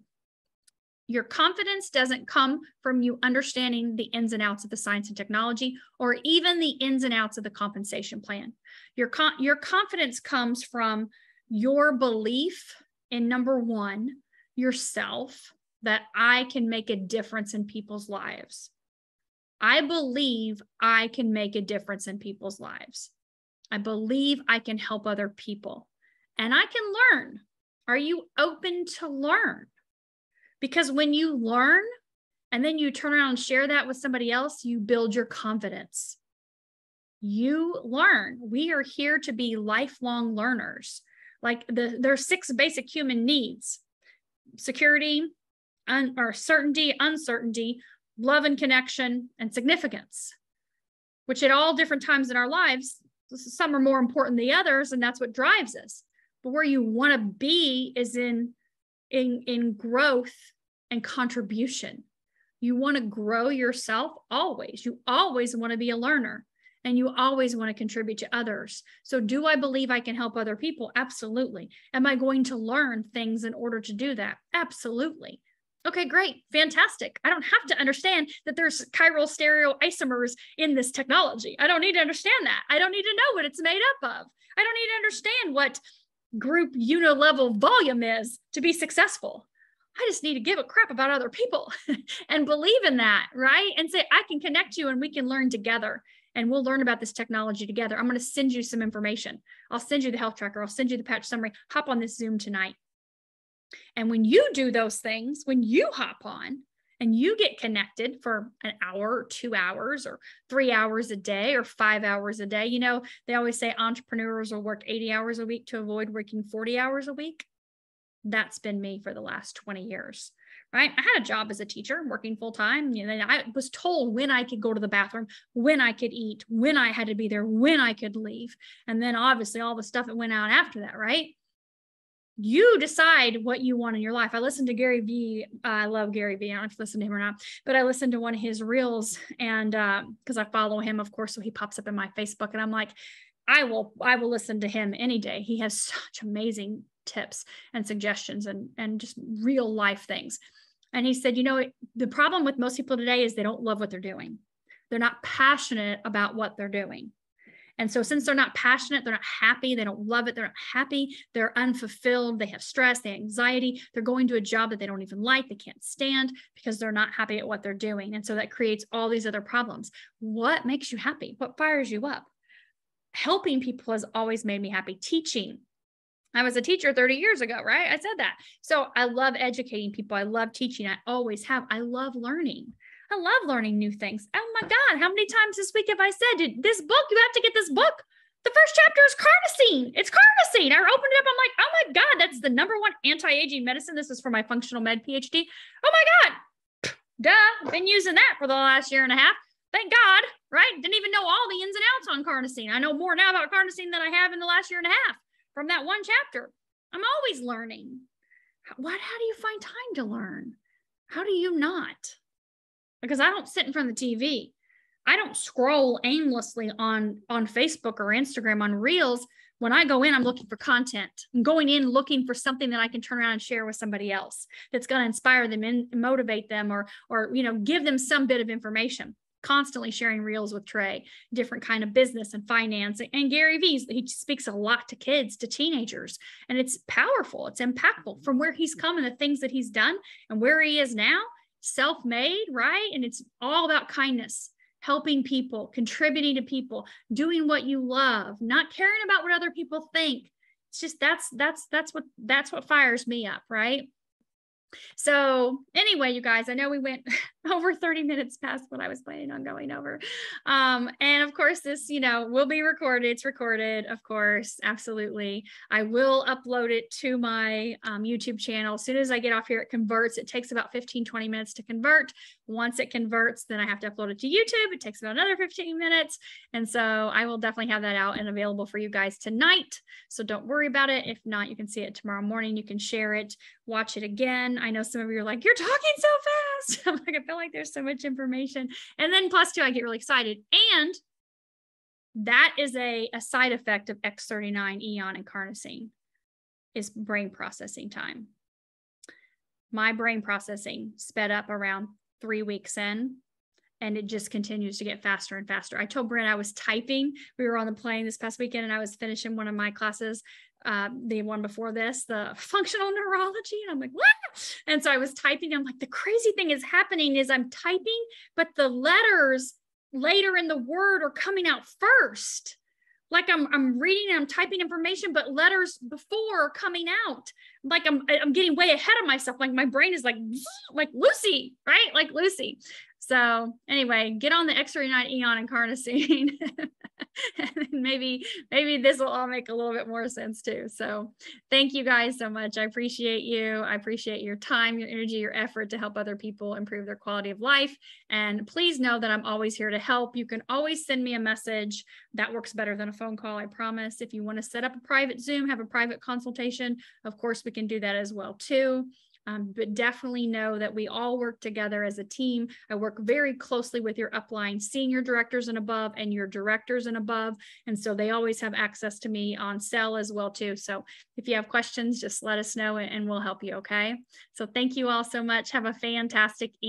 Your confidence doesn't come from you understanding the ins and outs of the science and technology, or even the ins and outs of the compensation plan. Your confidence comes from your belief in, number one, yourself, that I can make a difference in people's lives. I believe I can make a difference in people's lives. I believe I can help other people, and I can learn. Are you open to learn? Because when you learn and then you turn around and share that with somebody else, you build your confidence. You learn. We are here to be lifelong learners. Like there are 6 basic human needs: security, certainty, uncertainty, love and connection, and significance, which at all different times in our lives, some are more important than the others, and that's what drives us. But where you want to be is in growth and contribution. You want to grow yourself always. You always want to be a learner, and you always want to contribute to others. So do I believe I can help other people? Absolutely. Am I going to learn things in order to do that? Absolutely. Okay, great. Fantastic. I don't have to understand that there's chiral stereoisomers in this technology. I don't need to understand that. I don't need to know what it's made up of. I don't need to understand what group unilevel volume is to be successful. I just need to give a crap about other people and believe in that, right? And say, I can connect you and we can learn together, and we'll learn about this technology together. I'm going to send you some information. I'll send you the health tracker. I'll send you the patch summary. Hop on this Zoom tonight. And when you do those things, when you hop on and you get connected for an hour or 2 hours or 3 hours a day or 5 hours a day, you know, they always say entrepreneurs will work 80 hours a week to avoid working 40 hours a week. That's been me for the last 20 years, right? I had a job as a teacher working full time. You know, I was told when I could go to the bathroom, when I could eat, when I had to be there, when I could leave. And then obviously all the stuff that went out after that, right? You decide what you want in your life. I listened to Gary Vee. I love Gary Vee. I don't know if you listen to him or not, but I listened to one of his reels, and because I follow him, of course, so he pops up in my Facebook, and I'm like, I will listen to him any day. He has such amazing tips and suggestions and just real life things. And he said, you know, the problem with most people today is they don't love what they're doing. They're not passionate about what they're doing. And so since they're not passionate, they're not happy, they don't love it, they're not happy, they're unfulfilled, they have stress, they have anxiety, they're going to a job that they don't even like, they can't stand because they're not happy at what they're doing. And so that creates all these other problems. What makes you happy? What fires you up? Helping people has always made me happy. Teaching. I was a teacher 30 years ago, right? I said that. So I love educating people. I love teaching. I always have. I love learning. I love learning new things. Oh my God, how many times this week have I said, this book, you have to get this book. The first chapter is carnosine. It's carnosine. I opened it up. I'm like, oh my God, that's the #1 anti-aging medicine. This is for my functional med PhD. Oh my God. Duh. I've been using that for the last year and a half. Thank God, right? Didn't even know all the ins and outs on carnosine. I know more now about carnosine than I have in the last year and a half from that one chapter. I'm always learning. How do you find time to learn? How do you not? Because I don't sit in front of the TV. I don't scroll aimlessly on Facebook or Instagram on Reels. When I go in, I'm looking for content. I'm going in looking for something that I can turn around and share with somebody else that's going to inspire them and motivate them, or give them some bit of information. Constantly sharing Reels with Trey, different kind of business and finance, and Gary Vee. He speaks a lot to kids, to teenagers, and it's powerful. It's impactful from where he's come and the things that he's done and where he is now, self-made, right? And it's all about kindness, helping people, contributing to people, doing what you love, not caring about what other people think. It's just, that's what fires me up, right? So anyway, you guys, I know we went over 30 minutes past what I was planning on going over. And of course, this, will be recorded. It's recorded, of course. Absolutely. I will upload it to my YouTube channel. As soon as I get off here, it converts. It takes about 15-20 minutes to convert. Once it converts, then I have to upload it to YouTube. It takes about another 15 minutes. And so I will definitely have that out and available for you guys tonight. So don't worry about it. If not, you can see it tomorrow morning. You can share it, watch it again. I know some of you are like, you're talking so fast. I'm like, I feel like there's so much information. And then plus two, I get really excited. And that is a side effect of X39, Eon, and carnosine is brain processing time. My brain processing sped up around 3 weeks in, and it just continues to get faster and faster. I told Brent I was typing. We were on the plane this past weekend, and I was finishing one of my classes, the one before this, the functional neurology. And I'm like, what? And so I was typing. I'm like, the crazy thing is happening is I'm typing, but the letters later in the word are coming out first. Like I'm reading and I'm typing information, but letters before are coming out. Like I'm getting way ahead of myself. Like my brain is like Lucy, right? Like Lucy. So anyway, get on the X39, Eon, and carnosine. And maybe this will all make a little bit more sense too. So thank you guys so much. I appreciate you. I appreciate your time, your energy, your effort to help other people improve their quality of life. And please know that I'm always here to help. You can always send me a message. That works better than a phone call, I promise. If you want to set up a private Zoom, have a private consultation, of course, we can do that as well too. But definitely know that we all work together as a team. I work very closely with your upline senior directors and above and your directors and above. And so they always have access to me on cell as well too. So if you have questions, just let us know and we'll help you. Okay. So thank you all so much. Have a fantastic evening.